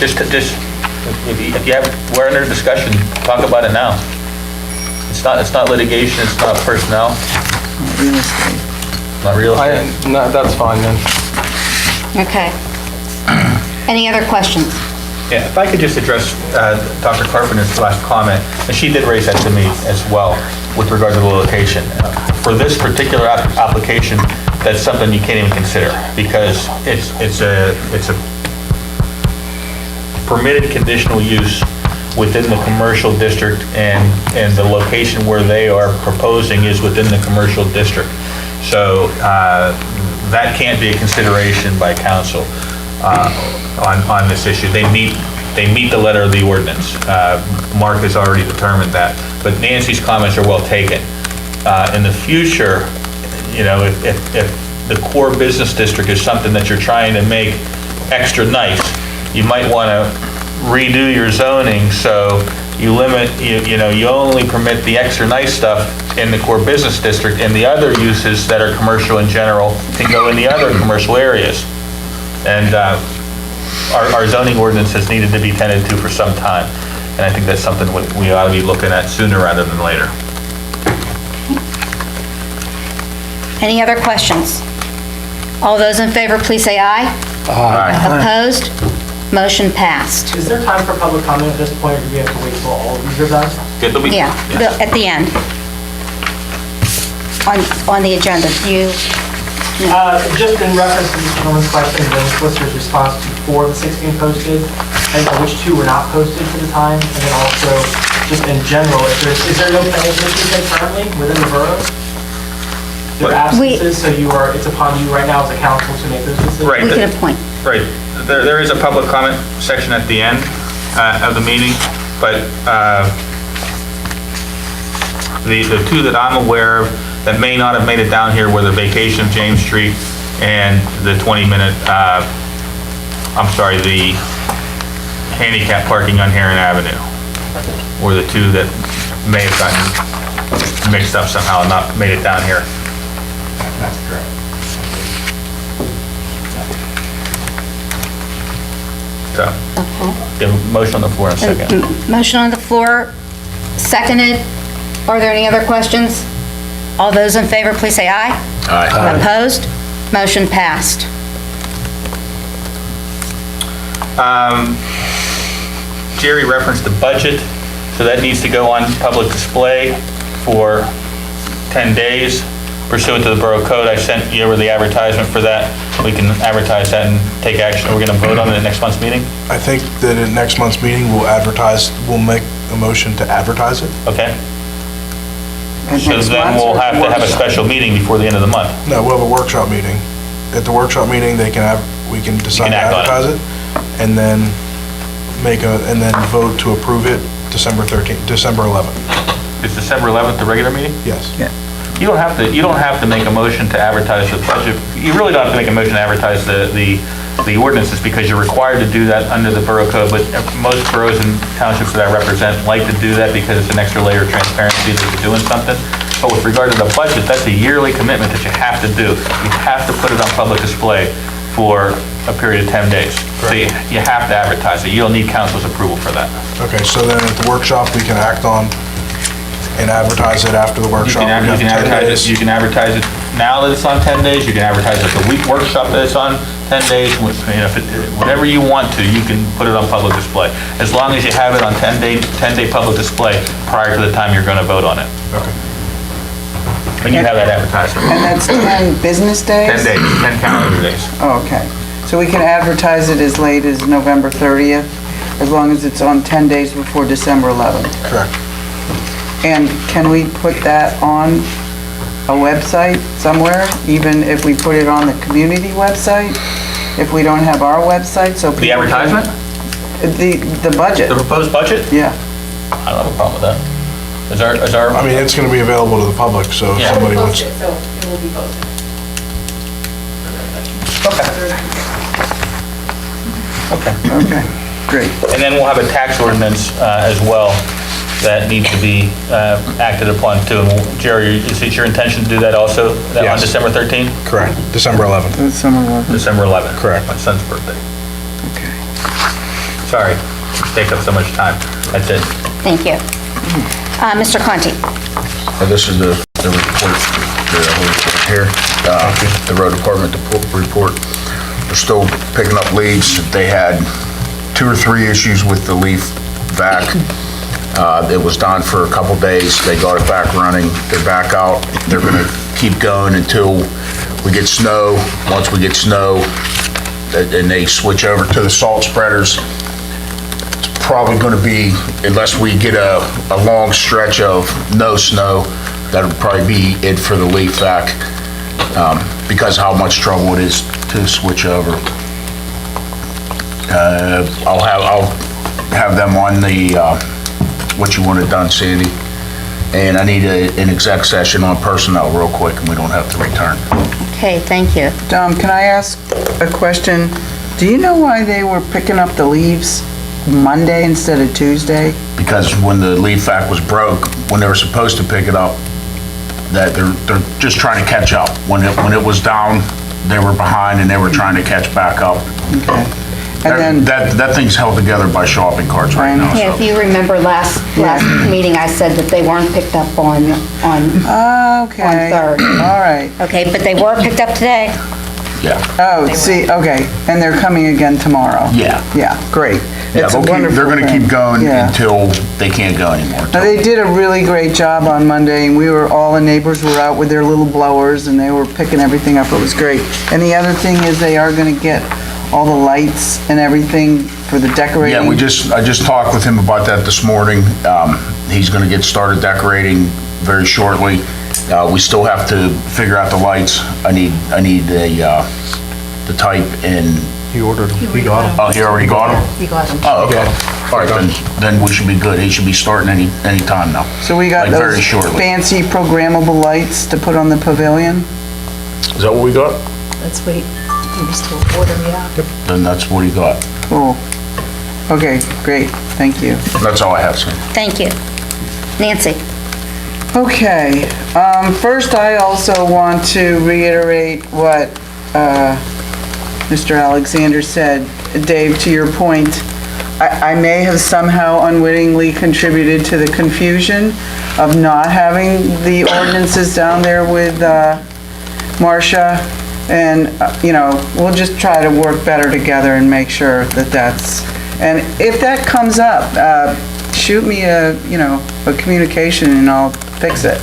if you have, we're under discussion, talk about it now. It's not litigation, it's not personnel, Real estate. not real estate. No, that's fine then. okay. Any other questions? Yeah, if I could just address Dr. Carpenter's last comment, and she did raise that to me as well with regard to the location. For this particular application, that's something you can't even consider because it's a permitted conditional use within the commercial district, and the location where they are proposing is within the commercial district. So that can't be a consideration by council on this issue. They meet the letter of the ordinance. Mark has already determined that. But Nancy's comments are well taken. In the future, if the core business district is something that you're trying to make extra nice, you might want to redo your zoning so you limit, you only permit the extra nice stuff in the core business district, and the other uses that are commercial in general can go in the other commercial areas. And our zoning ordinance has needed to be tended to for some time, and I think that's something we ought to be looking at sooner rather than later. Any other questions? All those in favor, please say aye. Aye. Opposed? Motion passed. Is there time for public comment at this point, or do we have to wait till all of these are done? Yeah, at the end. On the agenda, Just in reference to this gentleman's question, and then the solicitor's response to 4 of the 16 posted, and which 2 were not posted for the time, and then also, just in general, is there no planning commission currently within the borough? There are absences, so it's upon you right now as a council to make those decisions? Right. we can appoint. Right. There is a public comment section at the end of the meeting, but the 2 that I'm aware of that may not have made it down here were the vacation of James Street and the 20-minute, the handicap parking on Heron Avenue were the 2 that may have gotten mixed up somehow and not made it down here. That's correct. So, the motion on the floor in a second. Motion on the floor, seconded. Are there any other questions? All those in favor, please say aye. Aye. Opposed? Motion passed. Jerry referenced the budget, so that needs to go on public display for 10 days pursuant to the Borough Code. I sent you over the advertisement for that. We can advertise that and take action. We're going to vote on it at next month's meeting? I think that at next month's meeting, we'll make a motion to advertise it. Okay. And So next then month's we'll have to have a workshop. special meeting before the end of the month. No, we'll have a workshop meeting. At the workshop meeting, we can decide to act on it. advertise it, and then vote to approve it December 11th. Is December 11th the regular meeting? Yes. You don't have to make a motion to advertise the budget. You really don't have to make a motion to advertise the ordinances because you're required to do that under the Borough Code, but most boroughs and townships that I represent like to do that because it's an extra layer of transparency that you're doing something. But with regard to the budget, that's a yearly commitment that you have to do. You have to put it on public display for a period of 10 days. So you have to advertise it. You don't need council's approval for that. Okay, so then at the workshop, we can act on and advertise it after the You workshop. can We have 10 advertise it, days. you can advertise it now that it's on 10 days, you can advertise it the week workshop that it's on 10 days, whatever you want to, you can put it on public display. As long as you have it on 10-day public display prior to the time you're going to vote on it. Okay. And you have that advertisement. And that's 10 business days? 10 days, 10 calendar days. Oh, okay. So we can advertise it as late as November 30th, as long as it's on 10 days before December 11th. Correct. And can we put that on a website somewhere, even if we put it on the community website? If we don't have our website, so people... The advertisement? The budget. The proposed budget? Yeah. I don't have a problem with that. Is our... I mean, it's going to be available to the public, so if Yeah. somebody wants... So it will be posted. Okay, great. And then we'll have a tax ordinance as well that needs to be acted upon too. And Jerry, is it your intention to do that also on Yes. December 13th? Correct. December 11th. December 11th. December 11th. Correct. My son's birthday. Okay. Sorry, take up so much time. That's it. Thank you. Mr. Conti. This is the report here, the road department report. We're still picking up leads. They had 2 or 3 issues with the leaf vac. It was down for a couple days. They got it back running. They're back out. They're gonna keep going until we get snow. Once we get snow, and they switch over to the salt spreaders. It's probably gonna be, unless we get a long stretch of no snow, that'll probably be it for the leaf vac, because how much trouble it is to switch over. I'll have them on the, what you wanted done, Sandy. And I need an exec session on personnel real quick, and we don't have to return. Okay, thank you. Dom, can I ask a question? Do you know why they were picking up the leaves Monday instead of Tuesday? Because when the leaf vac was broke, when they were supposed to pick it up, that they're just trying to catch up. When it was down, they were behind and they were trying to catch back up. Okay. And then, That thing's held together by shopping carts right now. Yeah, if you remember last meeting, I said that they weren't picked up on okay, third. all right. Okay, but they were picked up today. Yeah. Oh, see, okay, and they're coming again tomorrow? Yeah. Yeah, great. Yeah, It's a wonderful they're gonna thing. keep going Yeah. until they can't go anymore. Now, they did a really great job on Monday, and all the neighbors were out with their little blowers, and they were picking everything up. It was great. And the other thing is they are gonna get all the lights and everything for the decorating. Yeah, I just talked with him about that this morning. He's gonna get started decorating very shortly. We still have to figure out the lights. I need the type and... He ordered them. He got them. Oh, he already got them? You got them. Oh, okay. All right, then we should be good. He should be starting any time now. So we got Like very those shortly. fancy programmable lights to put on the pavilion? Is that what we got? Let's wait. We still order, yeah. Then that's what he got. Cool. Okay, great, thank you. That's all I have, sir. Thank you. Nancy. Okay, first I also want to reiterate what Mr. Alexander said. Dave, to your point, I may have somehow unwittingly contributed to the confusion of not having the ordinances down there with Marcia. And, we'll just try to work better together and make sure that that's, and if that comes up, shoot me a communication and I'll fix it.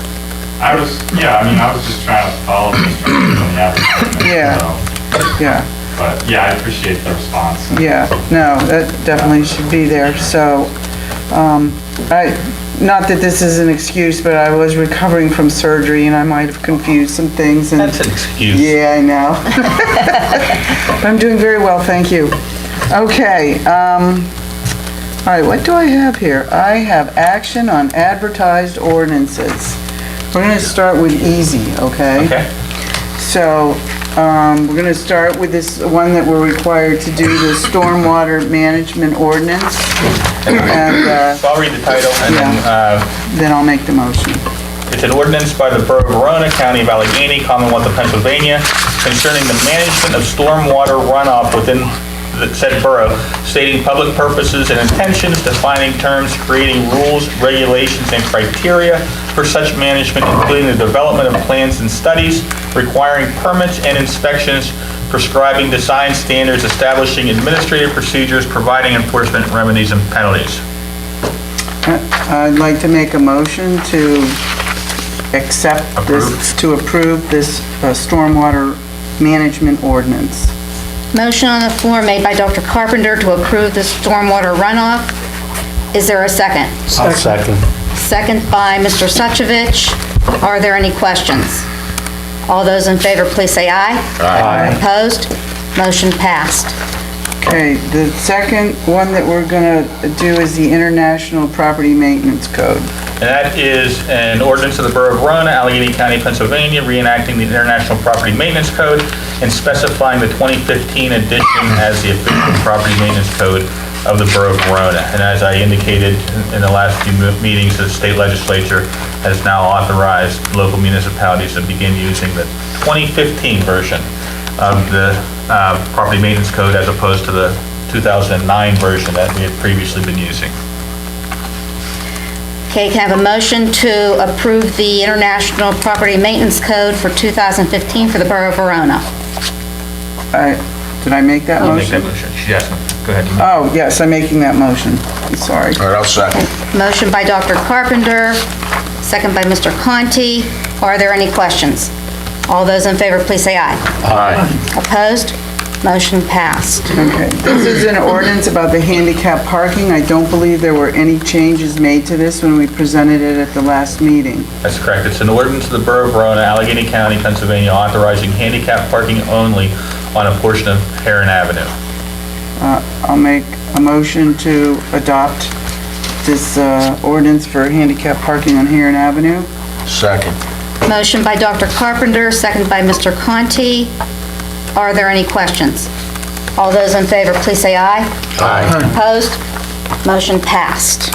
I was just trying to follow the instructions on the application. Yeah. But yeah, I appreciate the response. Yeah, no, that definitely should be there, so, not that this is an excuse, but I was recovering from surgery and I might have confused some things and. That's an excuse. Yeah, I know. But I'm doing very well, thank you. Okay, all right, what do I have here? I have action on advertised ordinances. We're gonna start with easy, okay? Okay. So, we're gonna start with this one that we're required to do, the stormwater management ordinance. And, So I'll read the title and then I'll make the motion. it's an ordinance by the Borough of Verona, County of Allegheny, Commonwealth of Pennsylvania, concerning the management of stormwater runoff within the said borough, stating public purposes and intentions, defining terms, creating rules, regulations, and criteria for such management, including the development of plans and studies, requiring permits and inspections, prescribing design standards, establishing administrative procedures, providing enforcement remedies and penalties. I'd like to make a motion to accept this, to approve this stormwater management ordinance. Motion on the floor made by Dr. Carpenter to approve the stormwater runoff. Is there a second? I'll second. Second by Mr. Suchovich. Are there any questions? All those in favor, please say aye. Aye. Opposed? Motion passed. Okay, the second one that we're gonna do is the International Property Maintenance Code. And that is an ordinance of the Borough of Verona, Allegheny County, Pennsylvania, reenacting the International Property Maintenance Code and specifying the 2015 edition as the official property maintenance code of the Borough of Verona. And as I indicated in the last few meetings, the state legislature has now authorized local municipalities to begin using the 2015 version of the property maintenance code as opposed to the 2009 version that we had previously been using. Okay, can I have a motion to approve the International Property Maintenance Code for 2015 for the Borough of Verona? Did I make that I'll make motion? that motion. Yes, go ahead. Oh, yes, I'm making that motion. I'm sorry. All right, I'll second. Motion by Dr. Carpenter, second by Mr. Conti. Are there any questions? All those in favor, please say aye. Aye. Opposed? Motion passed. Okay, this is an ordinance about the handicap parking. I don't believe there were any changes made to this when we presented it at the last meeting. That's correct. It's an ordinance of the Borough of Verona, Allegheny County, Pennsylvania, authorizing handicap parking only on a portion of Heron Avenue. I'll make a motion to adopt this ordinance for handicap parking on Heron Avenue. Second. Motion by Dr. Carpenter, second by Mr. Conti. Are there any questions? All those in favor, please say aye. Aye. Opposed? Motion passed.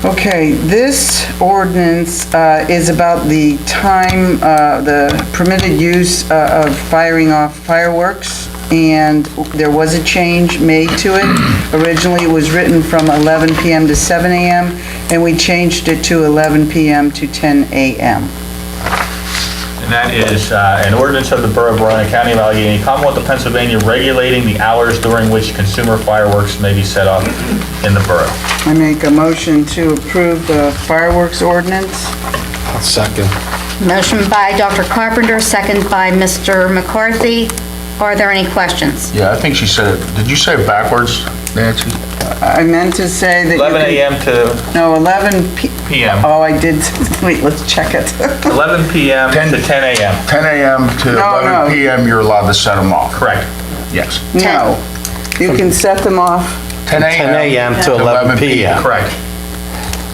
Okay, this ordinance is about the time, the permitted use of firing off fireworks, and there was a change made to it. Originally, it was written from 11 PM to 7 AM, and we changed it to 11 PM to 10 AM. And that is an ordinance of the Borough of Verona, County of Allegheny, Commonwealth of Pennsylvania, regulating the hours during which consumer fireworks may be set off in the borough. I make a motion to approve the fireworks ordinance. I'll second. Motion by Dr. Carpenter, second by Mr. McCarthy. Are there any questions? Yeah, I think she said it. Did you say it backwards, Nancy? I meant to say that. 11 a.m. to No, 11 p.m. Oh, I did, wait, let's check it. 11 p.m. to 10 a.m. 10 a.m. to No, 11 p.m. you're allowed to set them off. Correct. Yes. No, you can set them off. 10 a.m. to 11 p.m. Correct.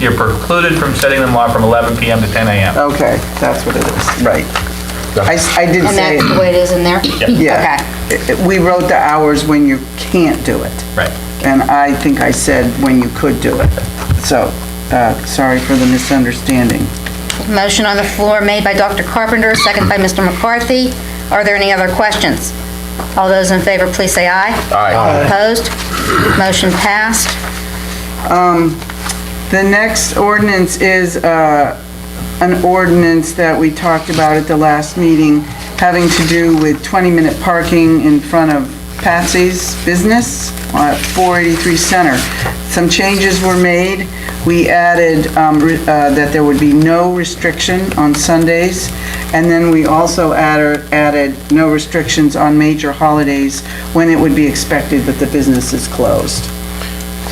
You're precluded from setting them off from 11 p.m. to 10 a.m. Okay, that's what it is, right. I did And say, that's the way it is in there? yeah. We wrote the hours when you can't do it. Right. And I think I said when you could do it. So, sorry for the misunderstanding. Motion on the floor made by Dr. Carpenter, second by Mr. McCarthy. Are there any other questions? All those in favor, please say aye. Aye. Opposed? Motion passed. The next ordinance is an ordinance that we talked about at the last meeting, having to do with 20-minute parking in front of Patsy's Business at 483 Center. Some changes were made. We added that there would be no restriction on Sundays, and then we also added no restrictions on major holidays when it would be expected that the business is closed.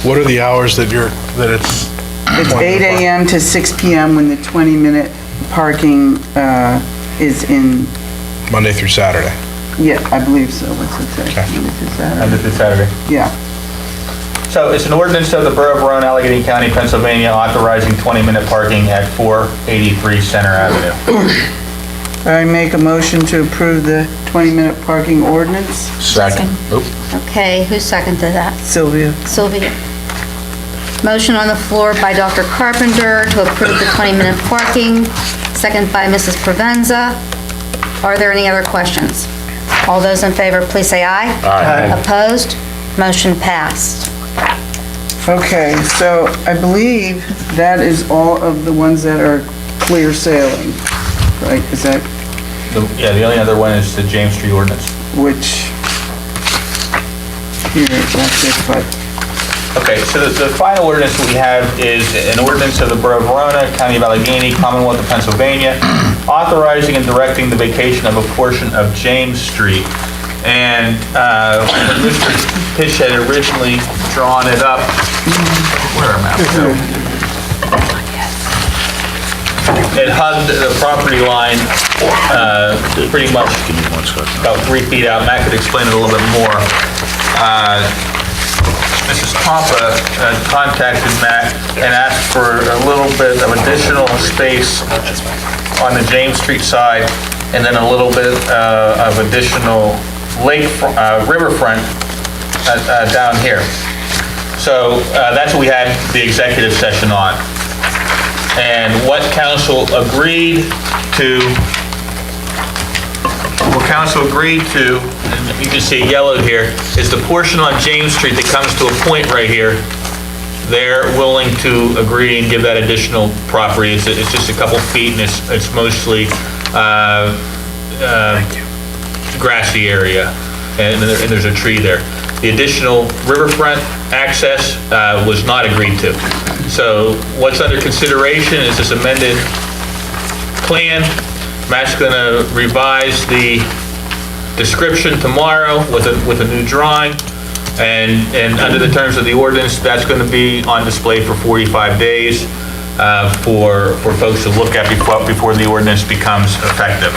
What are the hours that it's? It's 8 a.m. to 6 p.m. when the 20-minute parking is in, Monday through Saturday. yeah, I believe so. What's it say? Okay. Monday through Saturday? Monday through Saturday. Yeah. So it's an ordinance of the Borough of Verona, Allegheny County, Pennsylvania, authorizing 20-minute parking at 483 Center Avenue. I make a motion to approve the 20-minute parking ordinance. Second. Oop. Okay, who seconded that? Sylvia. Sylvia. Motion on the floor by Dr. Carpenter to approve the 20-minute parking, second by Mrs. Provenza. Are there any other questions? All those in favor, please say aye. Aye. Opposed? Motion passed. Okay, so I believe that is all of the ones that are clear sailing, right? Is that, Yeah, the only other one is the James Street ordinance. which, here, that's it, but, Okay, so the final ordinance we have is an ordinance of the Borough of Verona, County of Allegheny, Commonwealth of Pennsylvania, authorizing and directing the vacation of a portion of James Street. And when Mr. Pitch had originally drawn it up, where am I? It hugged the property line pretty much about 3 feet out. Matt could explain it a little bit more. Mrs. Pompa contacted Matt and asked for a little bit of additional space on the James Street side, and then a little bit of additional riverfront down here. So that's what we had the executive session on. And what council agreed to, and you can see yellow here, is the portion on James Street that comes to a point right here. They're willing to agree and give that additional property. It's just a couple feet, and it's mostly grassy area, and there's a tree there. The additional riverfront access was not agreed to. So what's under consideration is this amended plan. Matt's gonna revise the description tomorrow with a new drawing, and under the terms of the ordinance, that's gonna be on display for 45 days for folks to look at before the ordinance becomes effective.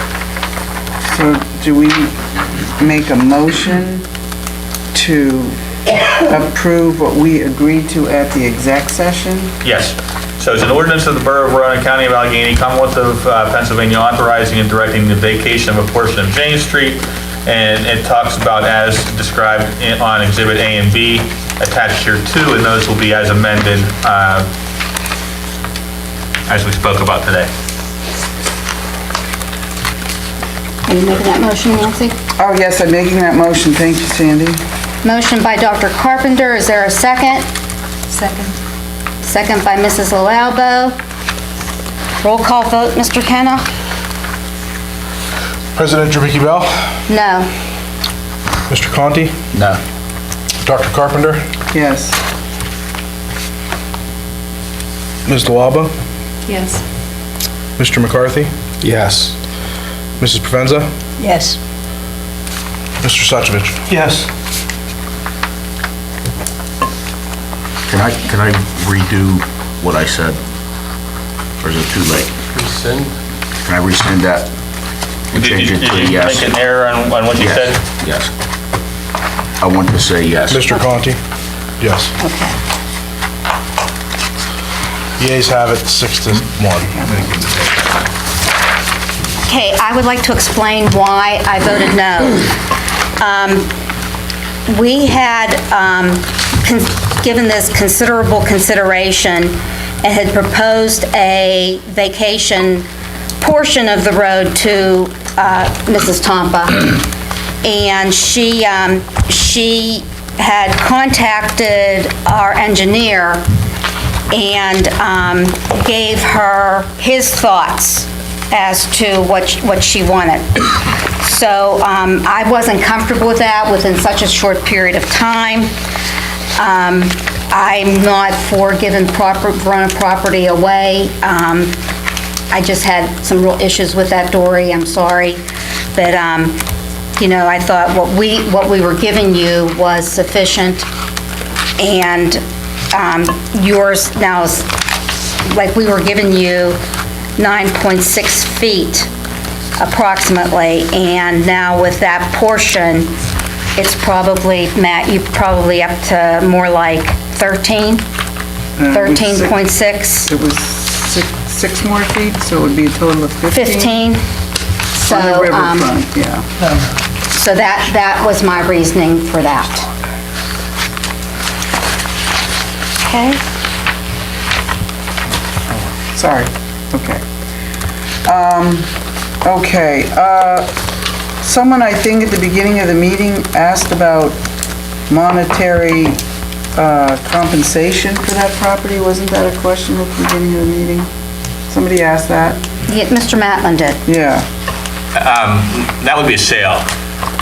so do we make a motion to approve what we agreed to at the exec session? Yes. So it's an ordinance of the Borough of Verona, County of Allegheny, Commonwealth of Pennsylvania, authorizing and directing the vacation of a portion of James Street. And it talks about as described on Exhibit A and B, attached here too, and those will be as amended as we spoke about today. Are you making that motion, Nancy? Oh, yes, I'm making that motion. Thank you, Sandy. Motion by Dr. Carpenter. Is there a second? Second. Second by Mrs. Lalbo. Roll call vote, Mr. Kenna? President Trubicki Bell? No. Mr. Conti? No. Dr. Carpenter? Yes. Ms. DeLalba? Yes. Mr. McCarthy? Yes. Mrs. Provenza? Yes. Mr. Suchovich? Yes. Can I redo what I said? Or is it too late? Rescind. Can I rescind that? And change it to Did you yes? make an error on what you said? Yes, yes. I want to say yes. Mr. Conti? Yes. Okay. The ayes have it, 6-1. Okay, I would like to explain why I voted no. We had given this considerable consideration and had proposed a vacation portion of the road to Mrs. Tompa. and she had contacted our engineer and gave her his thoughts as to what she wanted. So I wasn't comfortable with that within such a short period of time. I'm not for giving Verona property away. I just had some real issues with that, Dory, I'm sorry. But, I thought what we were giving you was sufficient, and yours now is, like, we were giving you 9.6 feet approximately, and now with that portion, it's probably, Matt, you probably up to more like 13, 13.6. It was six more feet, so it would be a total of 15? 15. So, On the riverfront, yeah. so that was my reasoning for that. Okay? Sorry, okay. Someone, I think, at the beginning of the meeting asked about monetary compensation for that property. Wasn't that a question at the beginning of the meeting? Somebody asked that? Yeah, Mr. Matlin did. Yeah. That would be a sale.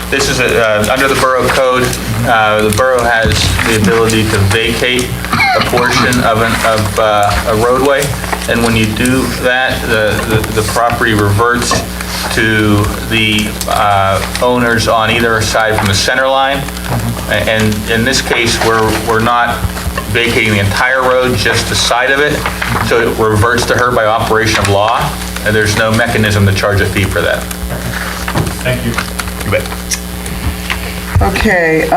This is under the borough code. The borough has the ability to vacate a portion of a roadway, and when you do that, the property reverts to the owners on either side from the center line. And in this case, we're not vacating the entire road, just the side of it, so it reverts to her by operation of law, and there's no mechanism to charge a fee for that. Thank you. You bet. Okay,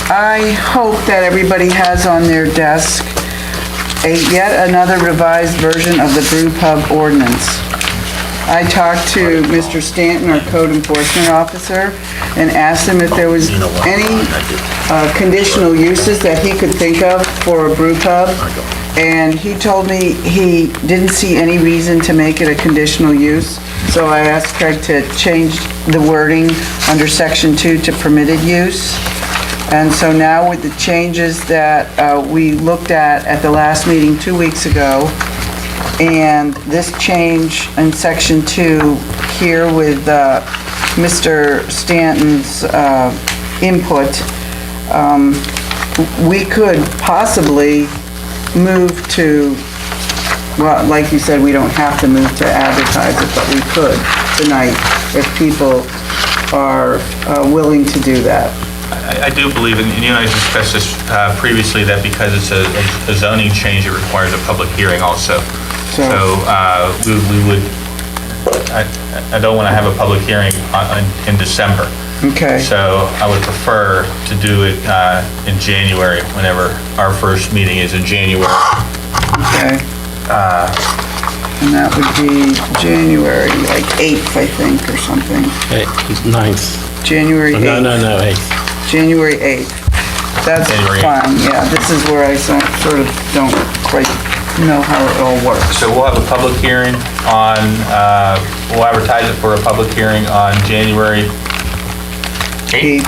I hope that everybody has on their desk yet another revised version of the brew pub ordinance. I talked to Mr. Stanton, our code enforcement officer, and asked him if there was any conditional uses that he could think of for a brew pub. And he told me he didn't see any reason to make it a conditional use. So I asked Craig to change the wording under section 2 to permitted use. And so now with the changes that we looked at the last meeting 2 weeks ago, and this change in section 2 here with Mr. Stanton's input, we could possibly move to, well, like you said, we don't have to move to advertise it, but we could tonight if people are willing to do that. I do believe, and you and I discussed this previously, that because it's a zoning change, it requires a public hearing also. So we would, I don't want to have a public hearing in December. Okay. So I would prefer to do it in January, whenever our first meeting is in January. Okay. And that would be January, like 8th, I think, or something. 9th. January 8th. No, 8th. January 8th. That's January 8th. fine, yeah. This is where I sort of don't quite know how it all works. So we'll have a public hearing on, we'll advertise it for a public hearing on January 8th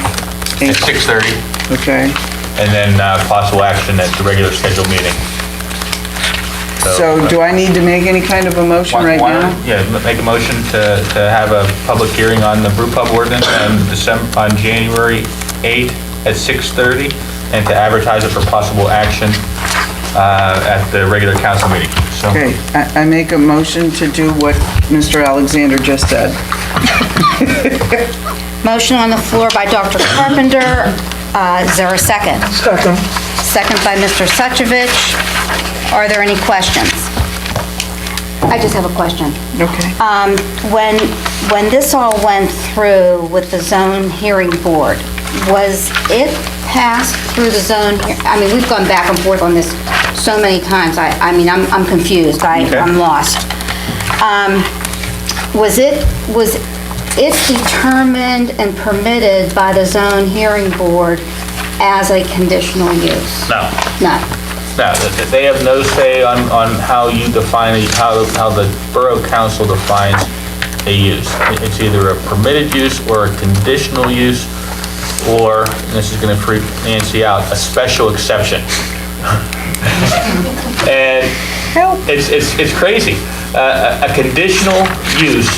at 6:30, Okay. and then possible action at the regular scheduled meeting. So do I need to make any kind of a motion right now? Yeah, make a motion to have a public hearing on the brew pub ordinance on January 8th at 6:30, and to advertise it for possible action at the regular council meeting. So, Okay, I make a motion to do what Mr. Alexander just said. Motion on the floor by Dr. Carpenter. Is there a second? Second. Second by Mr. Suchovich. Are there any questions? I just have a question. Okay. When this all went through with the zone hearing board, was it passed through the zone? I mean, we've gone back and forth on this so many times. I mean, I'm confused. I'm lost. Was it determined and permitted by the zone hearing board as a conditional use? no. No. No, they have no say on how you define, how the borough council defines a use. It's either a permitted use or a conditional use, or, and this is going to freak Nancy out, a special exception. And it's crazy. A conditional use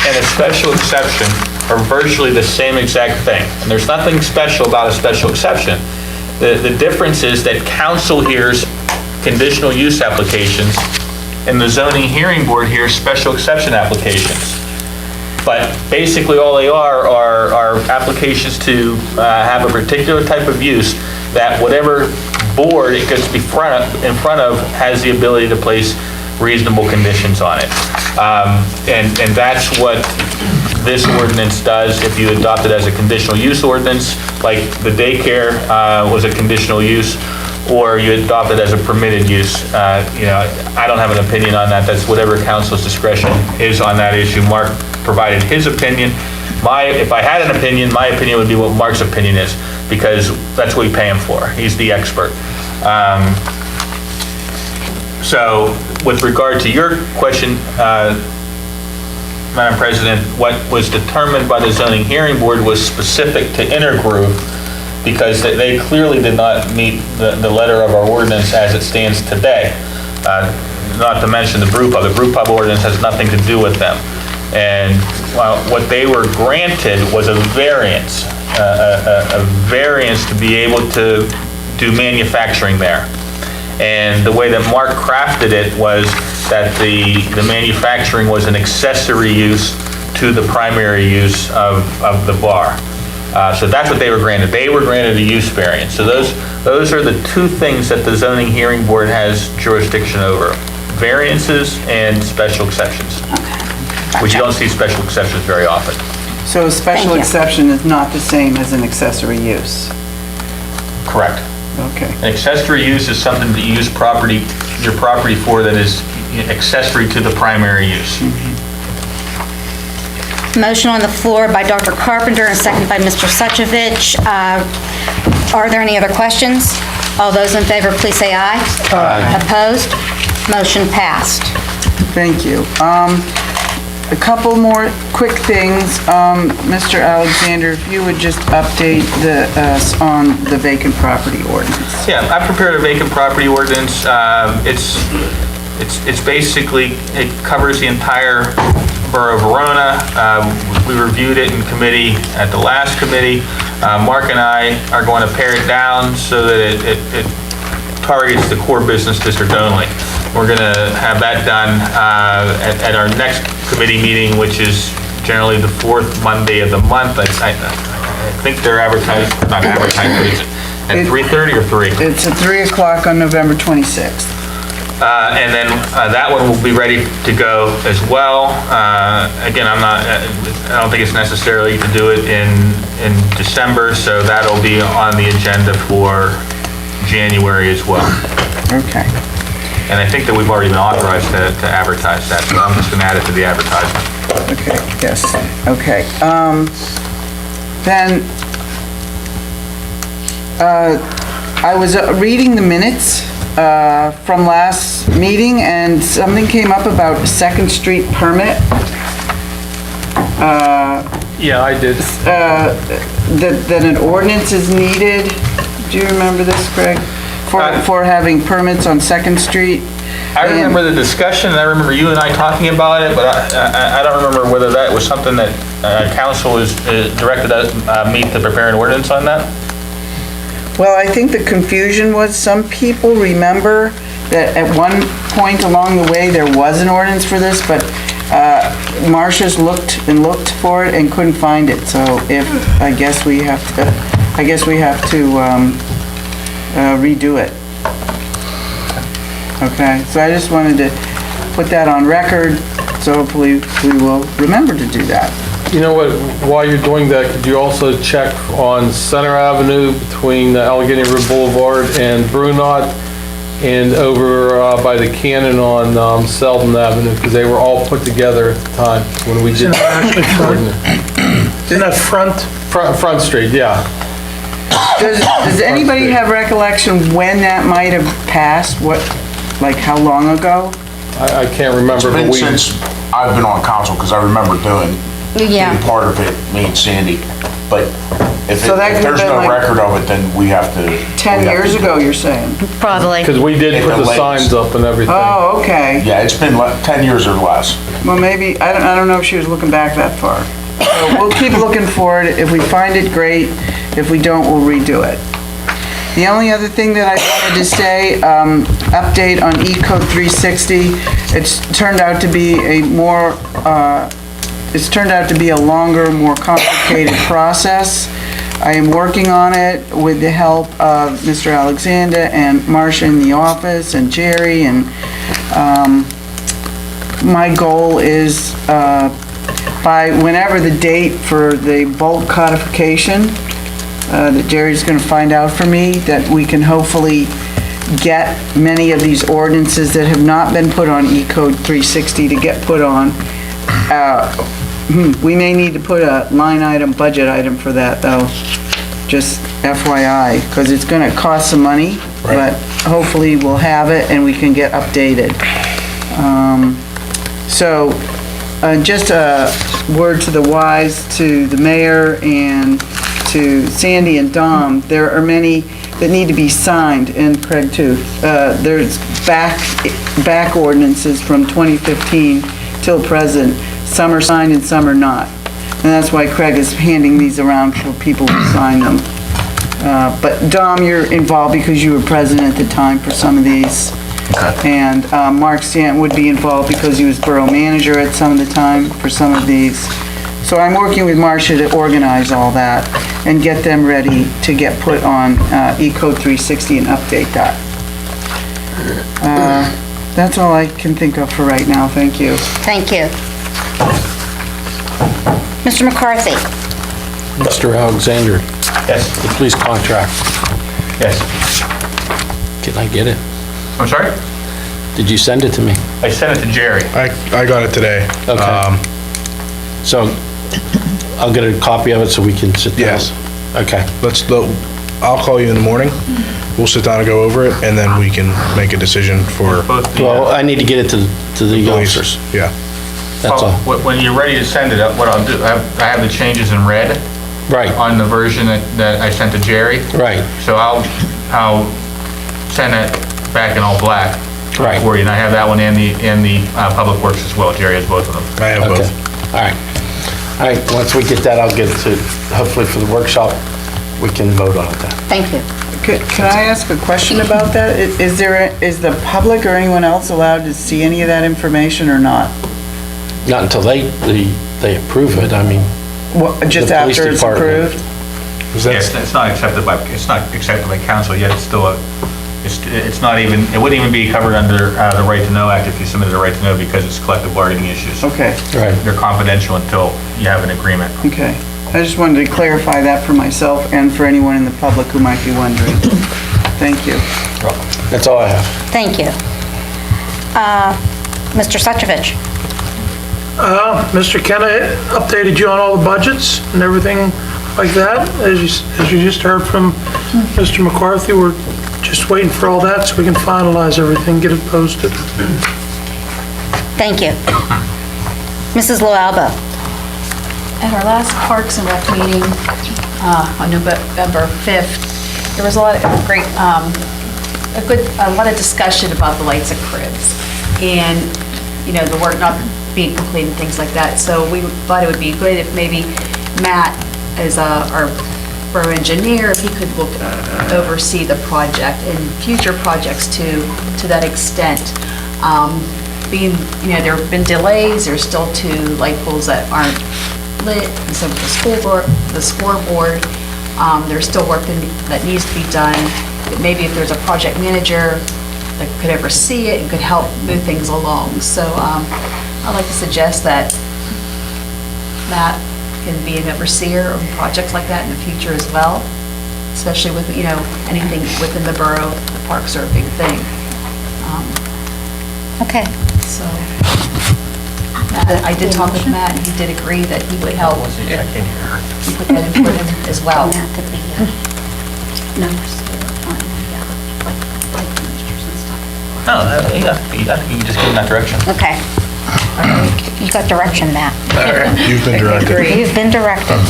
and a special exception are virtually the same exact thing. And there's nothing special about a special exception. The difference is that council hears conditional use applications and the zoning hearing board hears special exception applications. But basically all they are applications to have a particular type of use that whatever board it gets in front of has the ability to place reasonable conditions on it. And that's what this ordinance does. If you adopt it as a conditional use ordinance, like the daycare was a conditional use, or you adopt it as a permitted use. I don't have an opinion on that. That's whatever council's discretion is on that issue. Mark provided his opinion. If I had an opinion, my opinion would be what Mark's opinion is, because that's what we pay him for. He's the expert. So with regard to your question, Madam President, what was determined by the zoning hearing board was specific to Intergrove, because they clearly did not meet the letter of our ordinance as it stands today. Not to mention the brew pub. The brew pub ordinance has nothing to do with them. And what they were granted was a variance to be able to do manufacturing there. And the way that Mark crafted it was that the manufacturing was an accessory use to the primary use of the bar. So that's what they were granted. They were granted a use variance. So those are the two things that the zoning hearing board has jurisdiction over: variances and special exceptions. Which you don't see special exceptions very often. So a special exception is not the same as an accessory use? Correct. Okay. An accessory use is something that you use your property for that is accessory to the primary use. Motion on the floor by Dr. Carpenter and seconded by Mr. Suchovich. Are there any other questions? All those in favor, please say aye. Aye. Opposed? Motion passed. Thank you. A couple more quick things. Mr. Alexander, if you would just update us on the vacant property ordinance. Yeah, I prepared a vacant property ordinance. It's basically, it covers the entire borough of Verona. We reviewed it in committee at the last committee. Mark and I are going to pare it down so that it targets the core business district only. We're going to have that done at our next committee meeting, which is generally the fourth Monday of the month. I think they're advertised, not advertised, but is it at 3:30 or 3? It's at 3 o'clock on November 26th. And then that one will be ready to go as well. Again, I don't think it's necessarily to do it in December, so that'll be on the agenda for January as well. Okay. And I think that we've already been authorized to advertise that, so I'm just going to add it to the advertisement. Okay, yes, okay. Then, I was reading the minutes from last meeting, and something came up about a Second Street permit. Yeah, I did. That an ordinance is needed. Do you remember this, Craig? For having permits on Second Street? I remember the discussion, and I remember you and I talking about it, but I don't remember whether that was something that council is directed me to prepare an ordinance on that. Well, I think the confusion was some people remember that at one point along the way, there was an ordinance for this, but Marcia's looked and looked for it and couldn't find it. So I guess we have to redo it. Okay, so I just wanted to put that on record, so hopefully we will remember to do that. You know what, while you're doing that, could you also check on Center Avenue between Allegheny River Boulevard and Brunot, and over by the Cannon on Selden Avenue, because they were all put together at the time when we did. Isn't that Front Street, yeah. Does anybody have recollection when that might have passed? Like how long ago? I can't remember, but It's been since I've been on council, because I remember being part of it, me and Sandy. But if So that could've there's been no like record of it, then we have to. 10 years ago, you're saying? Probably. because we did put the latest. signs up and everything. Oh, okay. Yeah, it's been 10 years or less. Well, maybe, I don't know if she was looking back that far. So we'll keep looking for it. If we find it, great. If we don't, we'll redo it. The only other thing that I wanted to say, update on E-Code 360. It's turned out to be a longer, more complicated process. I am working on it with the help of Mr. Alexander and Marcia in the office and Jerry, and my goal is by whenever the date for the bulk codification that Jerry's going to find out for me, that we can hopefully get many of these ordinances that have not been put on E-Code 360 to get put on. We may need to put a line item, budget item for that, though, just FYI, because it's going to cost some money, but hopefully we'll have it and we can get updated. So, just a word to the wise, to the mayor and to Sandy and Dom, there are many that need to be signed, and Craig too. There's back ordinances from 2015 till present. Some are signed and some are not. And that's why Craig is handing these around for people to sign them. But Dom, you're involved because you were president at the time for some of these. And Mark Stanton would be involved because he was borough manager at some of the time for some of these. So I'm working with Marcia to organize all that and get them ready to get put on E-Code 360 and update that. That's all I can think of for right now. Thank you. Thank you. Mr. McCarthy? Mr. Alexander, Yes, the police contract, yes. can I get it? I'm sorry? Did you send it to me? I sent it to Jerry. I got it today. Okay. So I'll get a copy of it so we can sit down? Yes. Okay. I'll call you in the morning. We'll sit down and go over it, and then we can make a decision for Both the, Well, I need to get it to the police. officers. Yeah. That's all. When you're ready to send it, what I'll do, I have the changes in red Right, on the version that I sent to Jerry. right, So I'll send it back in all black Right. for you, and I have that one and the Public Works as well. Jerry has both of them. I have okay. both. All right. All right, once we get that, I'll get it to, hopefully for the workshop, we can vote on it then. Thank you. Can I ask a question about that? Is the public or anyone else allowed to see any of that information or not? Not until they approve it, I mean. Just The police after it's department. approved? Yes, it's not accepted by council yet. It's still it's not even, it wouldn't even be covered under the Right to Know Act if you submitted a right to know, because it's collective bargaining issues. Okay, Right. They're confidential until you have an agreement. okay. I just wanted to clarify that for myself and for anyone in the public who might be wondering. Thank you. That's all I have. Thank you. Mr. Suchovich? Mr. Kenna updated you on all the budgets and everything like that. As you just heard from Mr. McCarthy, we're just waiting for all that so we can finalize everything, get it posted. Thank you. Mrs. Loalba? At our last Parks and Rec meeting on November 5th, there was a lot of great, a lot of discussion about the lights at Cribs and, the work not being completed and things like that. So we thought it would be good if maybe Matt, as our borough engineer, if he could oversee the project and future projects to that extent. Being, there have been delays, there's still 2 light poles that aren't lit, and so with the scoreboard, there's still work that needs to be done. But maybe if there's a project manager that could oversee it and could help move things along. So I'd like to suggest that Matt can be an overseer of projects like that in the future as well, especially with, anything within the borough. The parks are a big thing. Okay. So I did talk with Matt, and he did agree that he would help put that input in as well. No, I think you can just give them that direction. Okay. You got direction, Matt. You've been directed. You've been directed.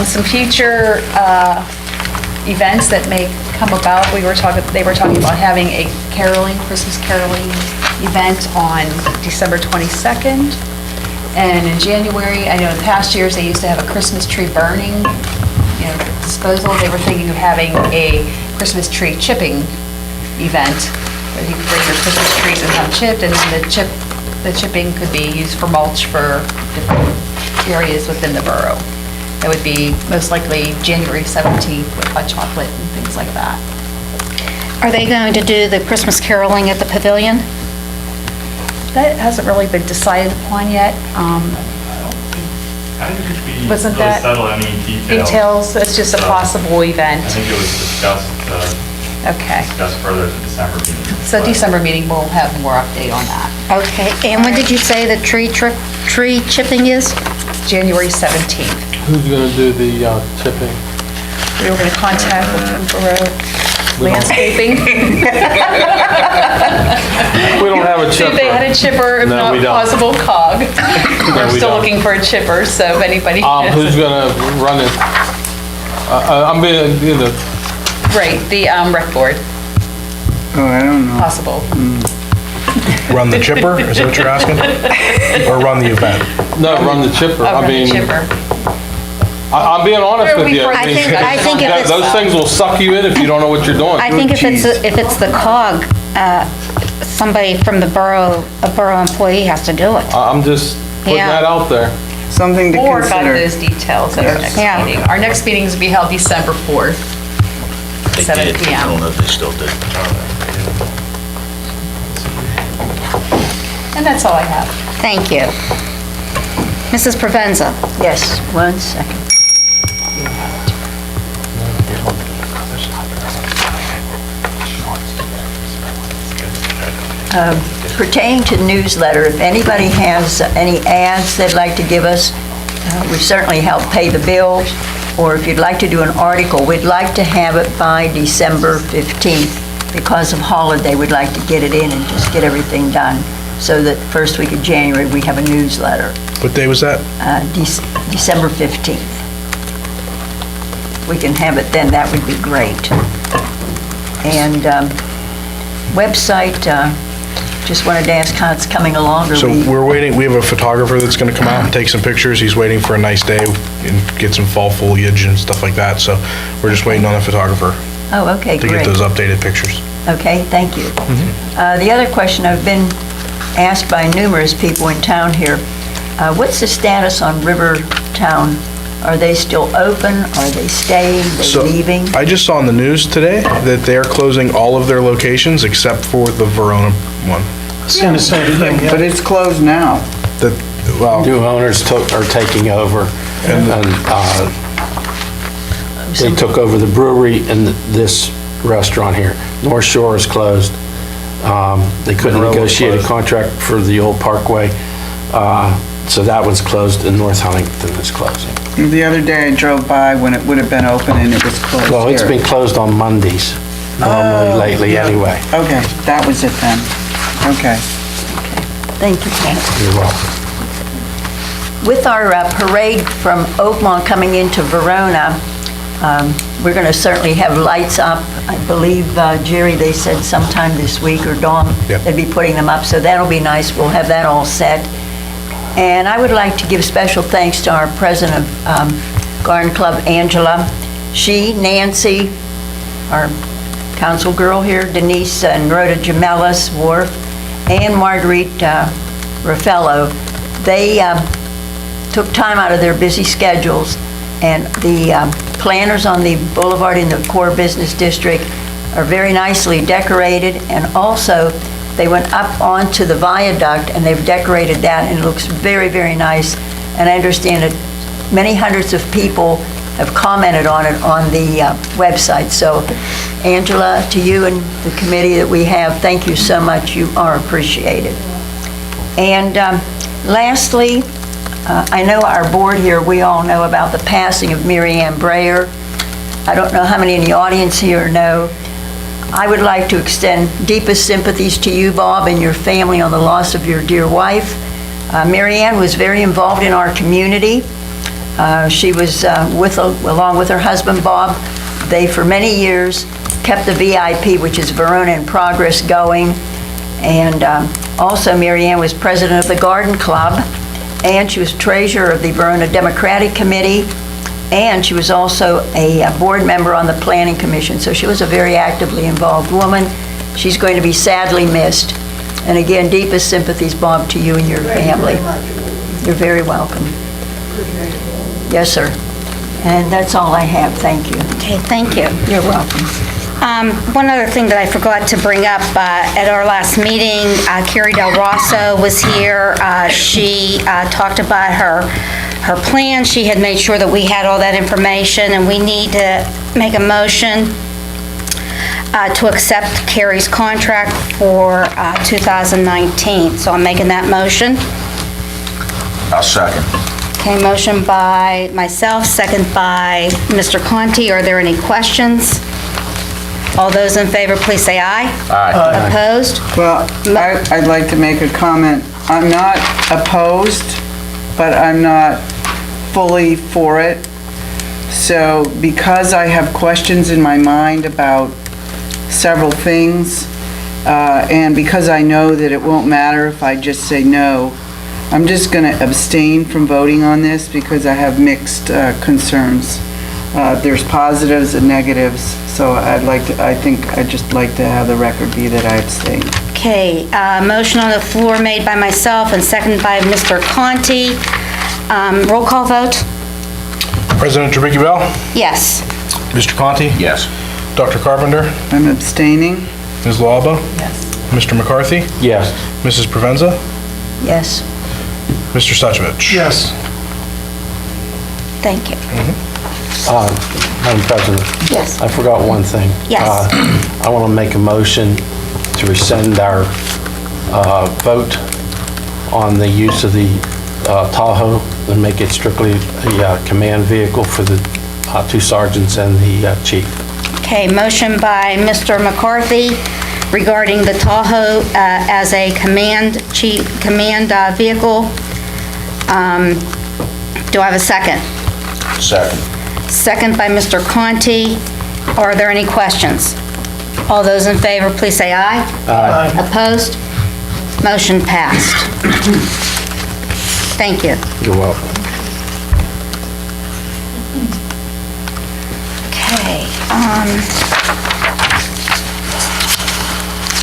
Some future events that may come about, they were talking about having a Christmas caroling event on December 22nd. And in January, I know in past years, they used to have a Christmas tree burning, disposal. They were thinking of having a Christmas tree chipping event, where you could bring your Christmas trees and have them chipped, and then the chipping could be used for mulch for different areas within the borough. It would be most likely January 17th with hot chocolate and things like that. Are they going to do the Christmas caroling at the pavilion? That hasn't really been decided upon yet. I think it should be Wasn't really that settled any details. Details, it's just a possible event. I think it was discussed Okay. further at the December meeting. So December meeting, we'll have more update on that. Okay, and when did you say the tree chipping is? January 17th. Who's gonna do the chipping? We were going to contact Borough Landscaping. We don't have a See if they had a chipper. chipper, if No, not we don't. possible cog. We're we still don't. looking for a chipper, so if anybody. Who's gonna run it? I'm being, Right, the rec board, Oh, I don't know. possible. Run the chipper, is that what you're asking? Or run the event? no, run the chipper. Oh, I for the mean, chipper. I'm being honest Where with we you. first I think if it's- Those things will suck you in if you don't know what you're doing. I think if it's the cog, somebody from the borough, a borough employee has to do it. I'm just putting Yeah. that out there. Something to We'll work on consider. those details at our next Yeah. meeting. Our next meeting is to be held December 4th, They 7 did. I PM. don't know if they still did. And that's all I have. Thank you. Mrs. Provenza? Yes, 1 second. Pertaining to the newsletter, if anybody has any ads they'd like to give us, we certainly help pay the bills, or if you'd like to do an article, we'd like to have it by December 15th. Because of holiday, we'd like to get it in and just get everything done, so that first week of January, we have a newsletter. What day was that? December 15th. We can have it then, that would be great. And website, just wanted to ask how it's coming along. Are So we- we're waiting, we have a photographer that's gonna come out and take some pictures. He's waiting for a nice day and get some fall foliage and stuff like that, so we're just waiting on a photographer Oh, okay, to great. get those updated pictures. Okay, thank you. The other question, I've been asked by numerous people in town here, what's the status on Rivertown? Are they still open? Are they staying? They So, leaving? I just saw in the news today that they're closing all of their locations except for the Verona one. Seen the same thing, But yeah. it's closed now. Well, New owners are taking over, and they took over the brewery and this restaurant here. North Shore is closed. They couldn't Monroe was negotiate a closed. contract for the old Parkway, so that one's closed, and North Huntington is closing. The other day I drove by when it would have been open and it was closed Well, it's here. been closed on Mondays, normally lately yeah. anyway. Okay, that was it then. Okay. Thank you, Ken. You're welcome. With our parade from Oakmont coming into Verona, we're going to certainly have lights up. I believe, Jerry, they said sometime this week, or Dawn, Yep. they'd be putting them up, so that'll be nice. We'll have that all set. And I would like to give special thanks to our president of Garden Club, Angela. She, Nancy, our council girl here, Denise and Rhoda Gemellis, Worf, and Marguerite Raffello, they took time out of their busy schedules, and the planters on the boulevard in the core business district are very nicely decorated, and also they went up onto the viaduct and they've decorated that, and it looks very, very nice. And I understand that many hundreds of people have commented on it on the website. So Angela, to you and the committee that we have, thank you so much. You are appreciated. And lastly, I know our board here, we all know about the passing of Mary Ann Brayer. I don't know how many in the audience here know. I would like to extend deepest sympathies to you, Bob, and your family on the loss of your dear wife. Mary Ann was very involved in our community. She was along with her husband, Bob. They, for many years, kept the VIP, which is Verona in Progress, going. And also, Mary Ann was president of the Garden Club, and she was treasurer of the Verona Democratic Committee, and she was also a board member on the Planning Commission. So she was a very actively involved woman. She's going to be sadly missed. And again, deepest sympathies, Bob, to you and your family. You're very welcome. Yes, sir. And that's all I have. Thank you. Okay, thank you. You're welcome. One other thing that I forgot to bring up, at our last meeting, Carrie Del Rosso was here. She talked about her plan. She had made sure that we had all that information, and we need to make a motion to accept Carrie's contract for 2019. So I'm making that motion. I'll second. Okay, motion by myself, second by Mr. Conti. Are there any questions? All those in favor, please say aye. Aye. Opposed? Well, I'd like to make a comment. I'm not opposed, but I'm not fully for it. So because I have questions in my mind about several things, and because I know that it won't matter if I just say no, I'm just going to abstain from voting on this because I have mixed concerns. There's positives and negatives, so I'd just like to have the record be that I abstain. Okay, motion on the floor made by myself and seconded by Mr. Conti. Roll call vote? President Trabicki Bell? Yes. Mr. Conti? Yes. Dr. Carpenter? I'm abstaining. Ms. Lawba? Yes. Mr. McCarthy? Yes. Mrs. Provenza? Yes. Mr. Suchovich? Yes. Thank you. Madam President? Yes. I forgot one thing. Yes. I want to make a motion to rescind our vote on the use of the Tahoe and make it strictly a command vehicle for the two sergeants and the chief. Okay, motion by Mr. McCarthy regarding the Tahoe as a command vehicle. Do I have a second? Second. Second by Mr. Conti. Are there any questions? All those in favor, please say aye. Aye. Opposed? Motion passed. Thank you. You're welcome. Okay.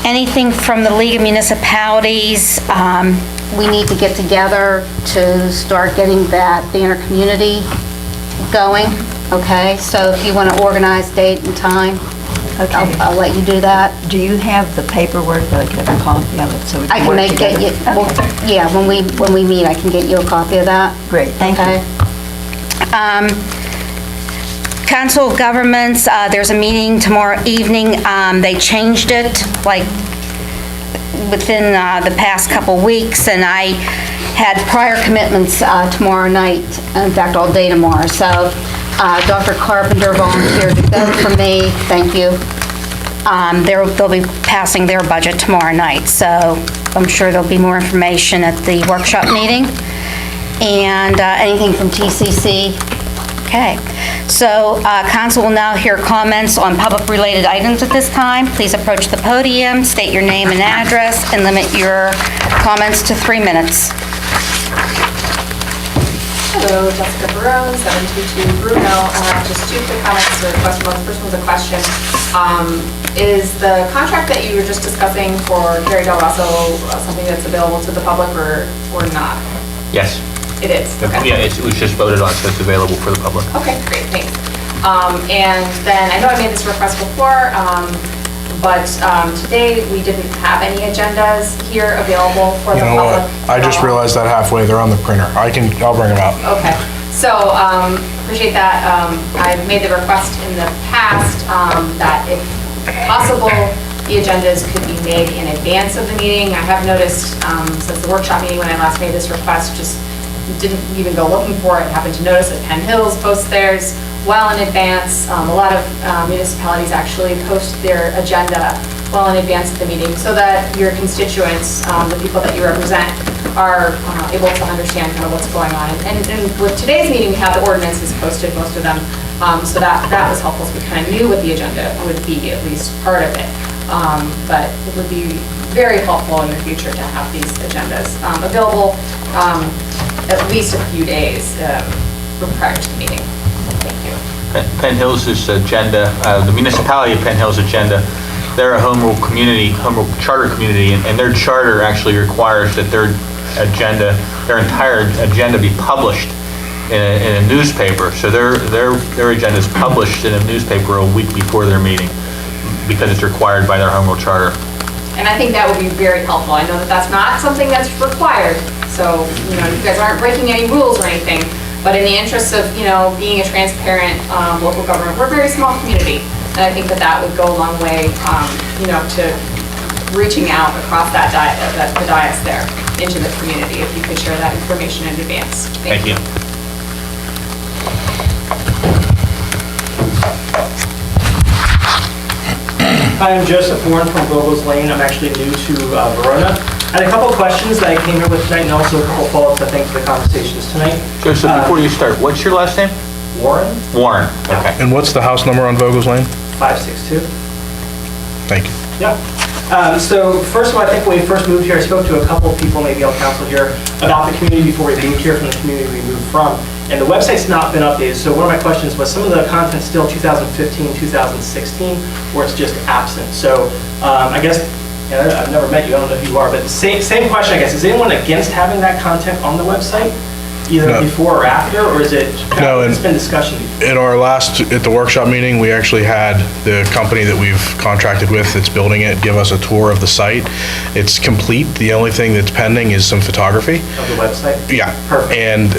Anything from the League of Municipalities? We need to get together to start getting that banner community going. Okay, so if you want to organize date and time, Okay. I'll let you do that. Do you have the paperwork that I could have a copy of it so we I can can work make together? it, yeah, when we meet, I can get you a copy of that. Great, thank you. Okay. Council of Governments, there's a meeting tomorrow evening. They changed it, like, within the past couple weeks, and I had prior commitments tomorrow night, in fact, all day tomorrow. So Dr. Carpenter volunteered to go for me. Thank you. They'll be passing their budget tomorrow night, so I'm sure there'll be more information at the workshop meeting. And anything from TCC? Okay. So council will now hear comments on public-related items at this time. Please approach the podium, state your name and address, and limit your comments to 3 minutes. Hello, Jessica Barone, 722 Bruno. Just two quick comments or questions. The first one's a question. Is the contract that you were just discussing for Carrie Del Rosso something that's available to the public or not? Yes. It is? Okay. Yeah, it was just voted on, so it's available for the public. Okay, great, thanks. And then, I know I made this request before, but today we didn't have any agendas here available for the You know public. what? I just realized that halfway. They're on the printer. I'll bring them out. Okay, so appreciate that. I've made the request in the past that if possible, the agendas could be made in advance of the meeting. I have noticed since the workshop meeting when I last made this request, just didn't even go looking for it. Happened to notice that Penn Hills posts theirs well in advance. A lot of municipalities actually post their agenda well in advance of the meeting so that your constituents, the people that you represent, are able to understand kind of what's going on. And with today's meeting, we have the ordinances posted, most of them, so that was helpful. So we kind of knew what the agenda would be, at least part of it. But it would be very helpful in the future to have these agendas available at least a few days prior to the meeting. Thank you. Penn Hills' agenda, the municipality of Penn Hills' agenda, they're a home rule community, home rule charter community, and their charter actually requires that their entire agenda be published in a newspaper. So their agenda is published in a newspaper a week before their meeting because it's required by their home rule charter. And I think that would be very helpful. I know that that's not something that's required, so, you guys aren't breaking any rules or anything, but in the interest of, being a transparent local government, we're a very small community, and I think that would go a long way, to reaching out across the dais there into the community, if you could share that information in advance. Thank you. Hi, I'm Joseph Warren from Vogel's Lane. I'm actually new to Verona. I had a couple of questions that I came here with tonight and also a couple of follow-ups, I think, for the conversations tonight. Joseph, before you start, what's your last name? Warren, Warren, okay. And what's the house number on Vogel's Lane? 562. Thank you. Yeah. So first of all, I think when we first moved here, I spoke to a couple of people, maybe on council here, about the community before we moved here from the community we moved from. And the website's not been updated. So one of my questions was, some of the content still 2015, 2016, or it's just absent? So I guess, I've never met you, I don't know who you are, but same question, I guess. Is anyone against having that content on the website? Either before or after, or is it, it's been discussion before? At the workshop meeting, we actually had the company that we've contracted with that's building it give us a tour of the site. It's complete. The only thing that's pending is some photography. Of the website? Yeah. Perfect. And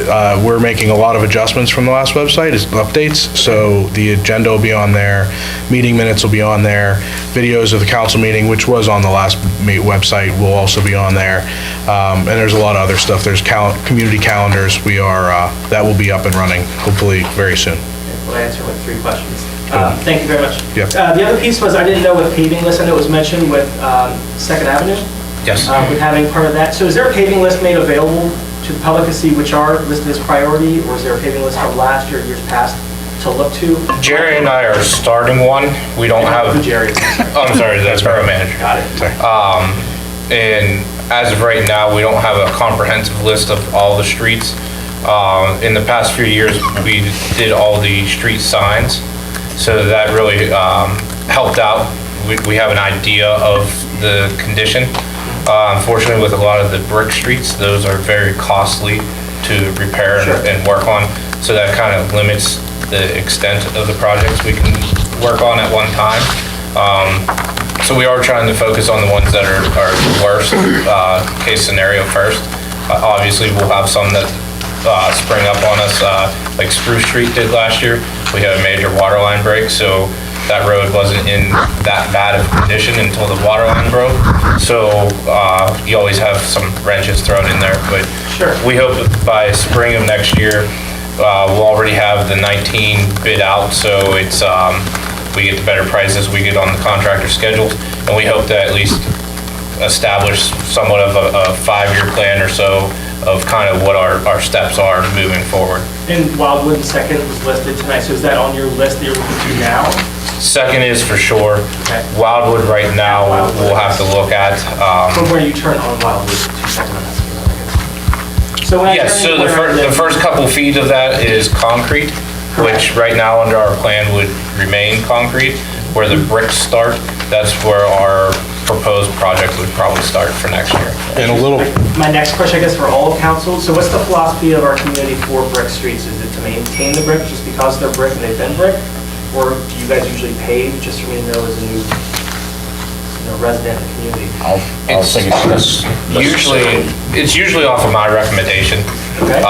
we're making a lot of adjustments from the last website, updates. So the agenda will be on there, meeting minutes will be on there, videos of the council meeting, which was on the last website, will also be on there. And there's a lot of other stuff. There's community calendars. That will be up and running, hopefully very soon. Well, I answered like 3 questions. Thank you very much. Yep. The other piece was, I didn't know with paving list, I know it was mentioned with 2nd Avenue. Yes. With having part of that. So is there a paving list made available to the public to see which are listed as priority, or is there a paving list from last year, years past, to look to? Jerry and I are starting one. We don't have. Jerry. I'm sorry, that's borough manager. Got it. And as of right now, we don't have a comprehensive list of all the streets. In the past few years, we did all the street signs, so that really helped out. We have an idea of the condition. Unfortunately, with a lot of the brick streets, those are very costly to repair and work on, so that kind of limits the extent of the projects we can work on at one time. So we are trying to focus on the ones that are worst case scenario first. Obviously, we'll have some that spring up on us, like Spruce Street did last year. We had a major water line break, so that road wasn't in that bad of condition until the water line broke. So you always have some wrenches thrown in there, but we hope that by spring of next year, we'll already have the 19 bid out, so it's we get the better prices we get on the contractor schedules, and we hope to at least establish somewhat of a 5-year plan or so of kind of what our steps are moving forward. And Wildwood second was listed tonight, so is that on your list that you're looking to now? Second is for sure. Okay. Wildwood right now, we'll have to look at. From where you turn on Wildwood to second on that. So when Yes, so the first couple feet of that is concrete, which right now under our plan would remain concrete. Where the bricks start, that's where our proposed project would probably start for next year. And a little. My next question, I guess, for all of council. So what's the philosophy of our community for brick streets? Is it to maintain the brick just because they're brick and they've been brick? Or do you guys usually pave, just for me to know as a new resident in the community? It's usually off of my recommendation. Okay.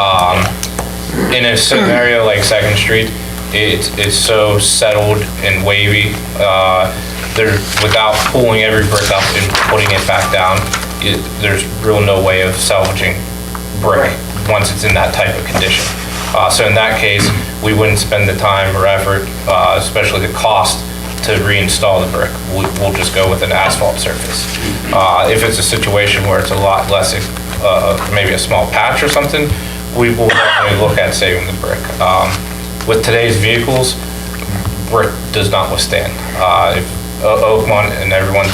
In a scenario like 2nd Street, it's so settled and wavy. Without pulling every brick up and putting it back down, there's real no way of salvaging brick once it's in that type of condition. So in that case, we wouldn't spend the time or effort, especially the cost, to reinstall the brick. We'll just go with an asphalt surface. If it's a situation where it's a lot less, maybe a small patch or something, we will definitely look at saving the brick. With today's vehicles, brick does not withstand. If Oakmont and everyone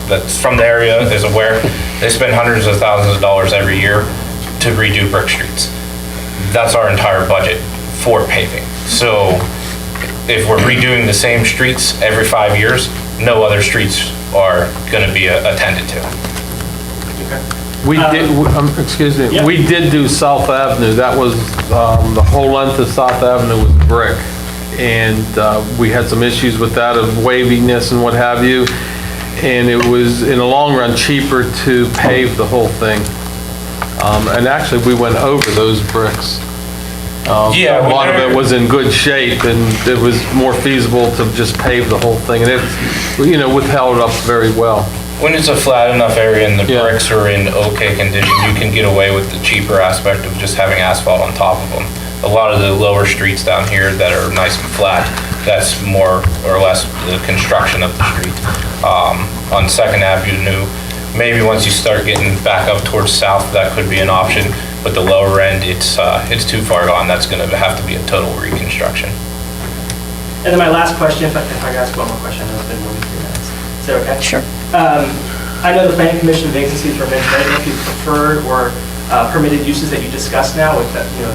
that's from the area is aware, they spend hundreds of thousands of dollars every year to redo brick streets. That's our entire budget for paving. So if we're redoing the same streets every 5 years, no other streets are going to be attended to. We did, excuse me, yeah. we did do South Avenue. That was, the whole length of South Avenue was brick. And we had some issues with that of waviness and what have you. And it was, in the long run, cheaper to pave the whole thing. And actually, we went over those bricks. Yeah, a lot of it was in good shape, and it was more feasible to just pave the whole thing. And it, you know, withheld up very well. When it's a flat enough area and the bricks are in okay condition, you can get away with the cheaper aspect of just having asphalt on top of them. A lot of the lower streets down here that are nice and flat, that's more or less the construction of the street. On 2nd Avenue, maybe once you start getting back up towards south, that could be an option. But the lower end, it's too far gone. That's going to have to be a total reconstruction. And then my last question, if I can ask one more question, I know I've been moving 3 minutes. Is that okay? Sure. I know the planning commission vacancies were mentioned. I don't know if you preferred or permitted uses that you discussed now with the, you know,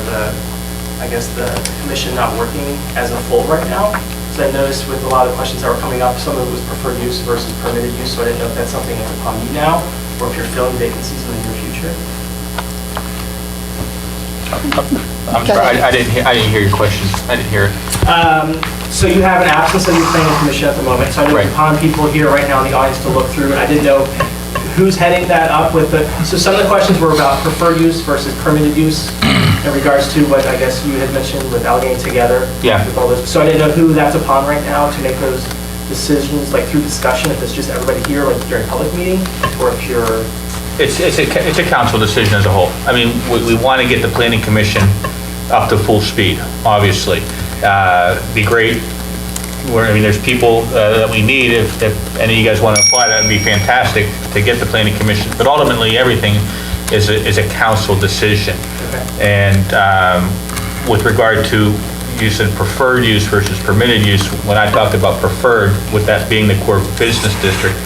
I guess the commission not working as a full right now. So I noticed with a lot of questions that were coming up, some of it was preferred use versus permitted use. So I didn't know if that's something that's upon you now, or if you're filling vacancies in the near future. I'm sorry, I didn't hear your question. I didn't hear it. So you have an absence of your planning commission at the moment. So I know Right. upon people here right now in the audience to look through, and I didn't know who's heading that up with the, so some of the questions were about preferred use versus permitted use in regards to what I guess you had mentioned with Allegheny together. Yeah. With all this. So I didn't know who that's upon right now to make those decisions, like through discussion, if it's just everybody here, like during a public meeting, or if you're... It's a council decision as a whole. I mean, we want to get the planning commission up to full speed, obviously. Be great, I mean, there's people that we need, if any of you guys want to apply, that would be fantastic to get the planning commission. But ultimately, everything is a council decision. And with regard to use of preferred use versus permitted use, when I talked about preferred, with that being the core business district,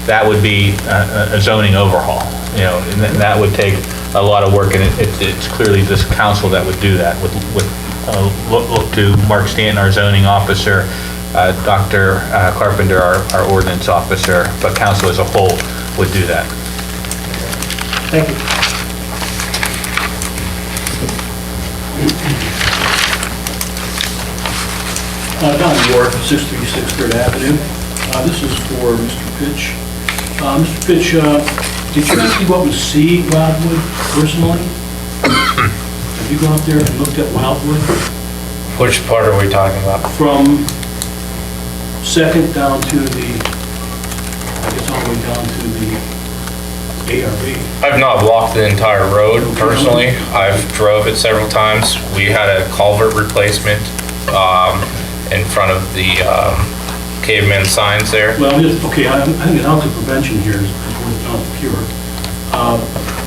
that would be a zoning overhaul, you know, and that would take a lot of work, and it's clearly this council that would do that. Look to Mark Stanton, our zoning officer, Dr. Carpenter, our ordinance officer, but council as a whole would do that. Thank you. Don York, 636 3rd Avenue. This is for Mr. Pitch. Mr. Pitch, did you see what was C Wildwood personally? Have you gone up there and looked at Wildwood? Which part are we talking about? From 2nd down to the, I guess all the way down to the ARB. I've not walked the entire road personally. I've drove it several times. We had a culvert replacement in front of the caveman signs there. Well, okay, I think an ounce of prevention here is not a cure.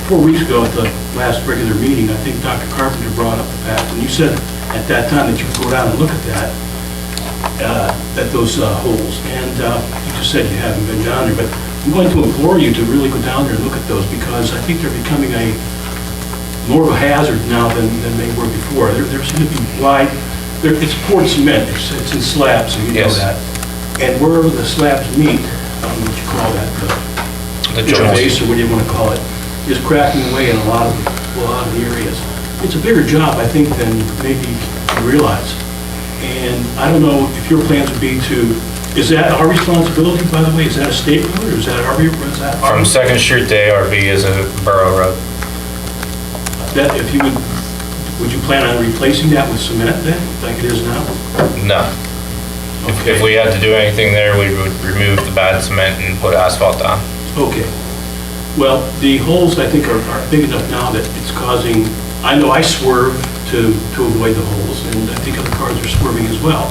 4 weeks ago at the last regular meeting, I think Dr. Carpenter brought up the fact, and you said at that time that you would go down and look at that, at those holes, and you just said you haven't been down there, but I'm going to implore you to really go down there and look at those, because I think they're becoming more of a hazard now than they were before. They're seem to be wide. It's poured cement. It's in slabs, so you know that. And where the slabs meet, I don't know what you call that, the base, or what do you want to call it, is cracking away in a lot of the areas. It's a bigger job, I think, than maybe you realize. And I don't know if your plans would be to, is that our responsibility, by the way? Is that a state road, or is that our? From 2nd Street to ARB is a borough road. That, if you would you plan on replacing that with cement then, like it is now? No. If we had to do anything there, we would remove the bad cement and put asphalt down. Okay. Well, the holes, I think, are big enough now that it's causing, I know I swerve to avoid the holes, and I think other cars are swerving as well.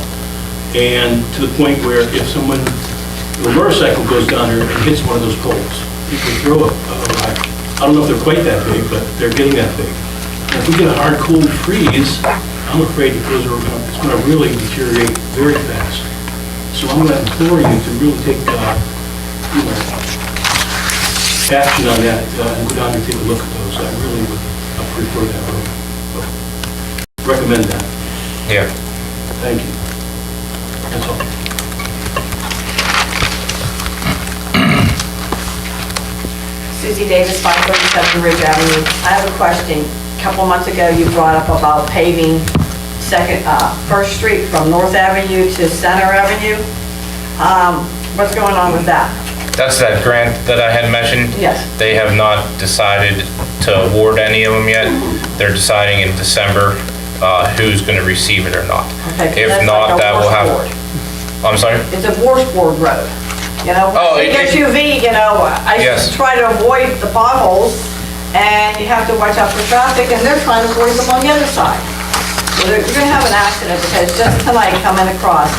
And to the point where if someone, a motorcycle goes down there and hits one of those poles, you can throw I don't know if they're quite that big, but they're getting that big. And if we get a hard, cold freeze, I'm afraid that it's going to really deteriorate very fast. So I'm going to implore you to really take, action on that and go down and take a look at those. I really would prefer that road. Recommend that. Yeah. Thank you. That's all. Susie Davis, 537 Ridge Avenue. I have a question. A couple months ago, you brought up about paving First Street from North Avenue to Center Avenue. What's going on with that? That's that grant that I had mentioned. Yes. They have not decided to award any of them yet. They're deciding in December who's going to receive it or not. Okay, 'cause If that's not, like a that will have. washboard. I'm sorry? It's a washboard road. You know, Oh, big SUV, you know, I Yes. try to avoid the potholes, and you have to watch out for traffic, and they're trying to avoid them on the other side. So you're gonna have an accident, because just tonight coming across,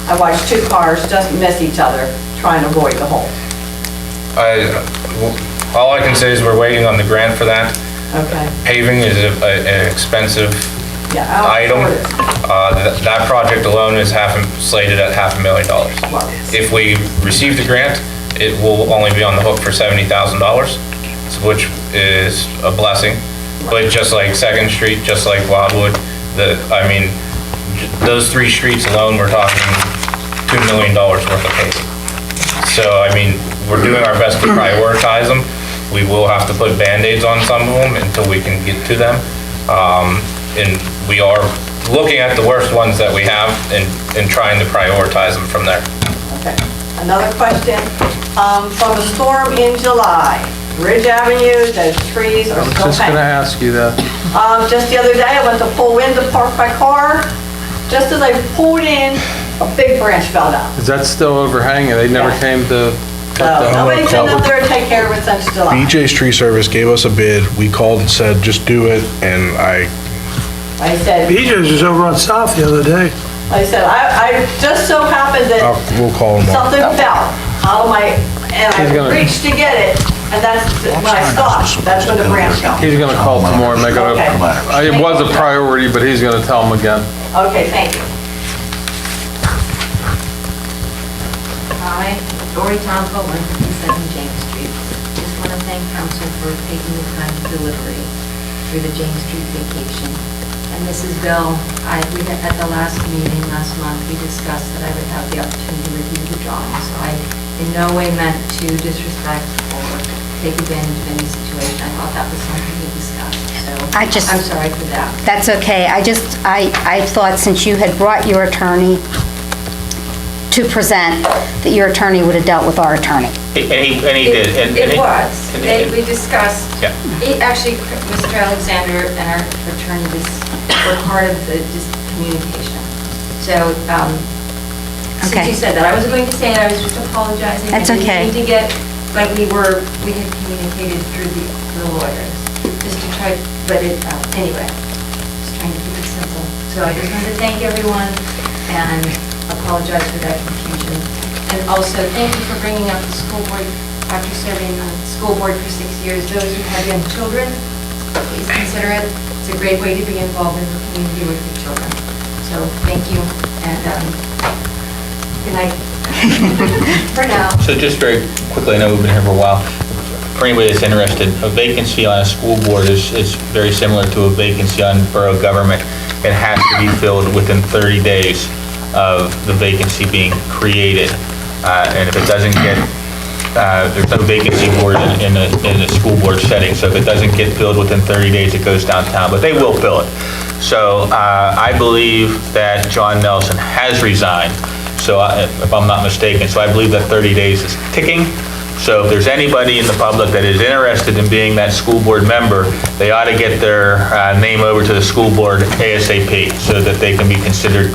I watched two cars just miss each other, trying to avoid the hole. All I can say is we're waiting on the grant for that. Okay. Paving is an expensive Yeah, I'll item. afford it. That project alone is slated at $500,000. If we receive the grant, it will only be on the hook for $70,000, which is a blessing. But just like Second Street, just like Wildwood, those three streets alone, we're talking $2 million worth of paving. So, we're doing our best to prioritize them. We will have to put Band-Aids on some of them until we can get to them. And we are looking at the worst ones that we have and trying to prioritize them from there. Okay. Another question, from the storm in July, Ridge Avenue, those trees are still Just gonna hanging. ask you that. Just the other day, I went to pull in to park my car. Just as I pulled in, a big branch fell down. Is that still overhanging? They never came to cut that? Nobody came up there to take care of it since July. BJ's Tree Service gave us a bid. We called and said, just do it, and I said, BJ's was over on South the other day. I just so happened that we'll call them up. something fell out of my, and He's I gonna- reached to get it, and that's, when I stopped, that's when the branch fell. He's gonna call tomorrow and make Okay. it was a priority, but he's gonna tell him again. Okay, thank you. Hi, Dory Tomko, 157 James Street. Just want to thank council for taking the time to deliberate through the James Street vacation. And Mrs. Bill, at the last meeting last month, we discussed that I would have the opportunity to review the drawings. So I in no way meant to disrespect or take advantage of any situation. I thought that was something we discussed. So I'm sorry for that. That's okay. I thought since you had brought your attorney to present, that your attorney would have dealt with our attorney. And he did. It was. We discussed, Yeah. actually, Mr. Alexander and our attorney were part of this communication. So, since Okay. you said that, I wasn't going to say it, I was just apologizing. That's okay. I didn't mean to get, but we had communicated through the lawyers, just to try, but anyway, just trying to keep it simple. So I just wanted to thank everyone and apologize for that confusion. And also, thank you for bringing up the school board, after serving on the school board for 6 years. Those who have young children, please consider it. It's a great way to be involved in the community with your children. So, thank you, and good night. For now. So just very quickly, I know we've been here for a while. For anybody that's interested, a vacancy on a school board is very similar to a vacancy on borough government. It has to be filled within 30 days of the vacancy being created. And if it doesn't get, there's no vacancy board in a school board setting, so if it doesn't get filled within 30 days, it goes downtown, but they will fill it. So I believe that John Nelson has resigned, so if I'm not mistaken, so I believe that 30 days is ticking. So if there's anybody in the public that is interested in being that school board member, they ought to get their name over to the school board ASAP so that they can be considered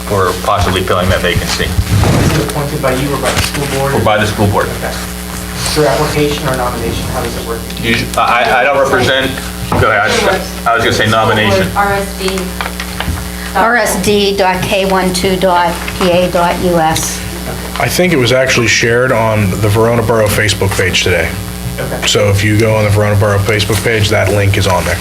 for possibly filling that vacancy. Is it appointed by you or by the school board? Or by the school board. Okay. Through application or nomination, how does it work? I don't represent Go ahead, I was gonna say nomination. RSD. rsd.k12.pa.us. I think it was actually shared on the Verona Borough Facebook page today. So if you go on the Verona Borough Facebook page, that link is on there.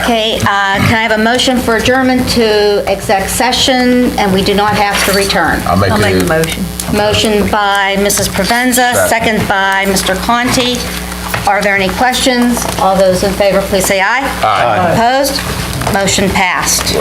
Okay, can I have a motion for adjournment to exec session, and we do not have to return? I'll make a motion. Motion by Mrs. Provenza, second by Mr. Conti. Are there any questions? All those in favor, please say aye. Aye. Opposed? Motion passed.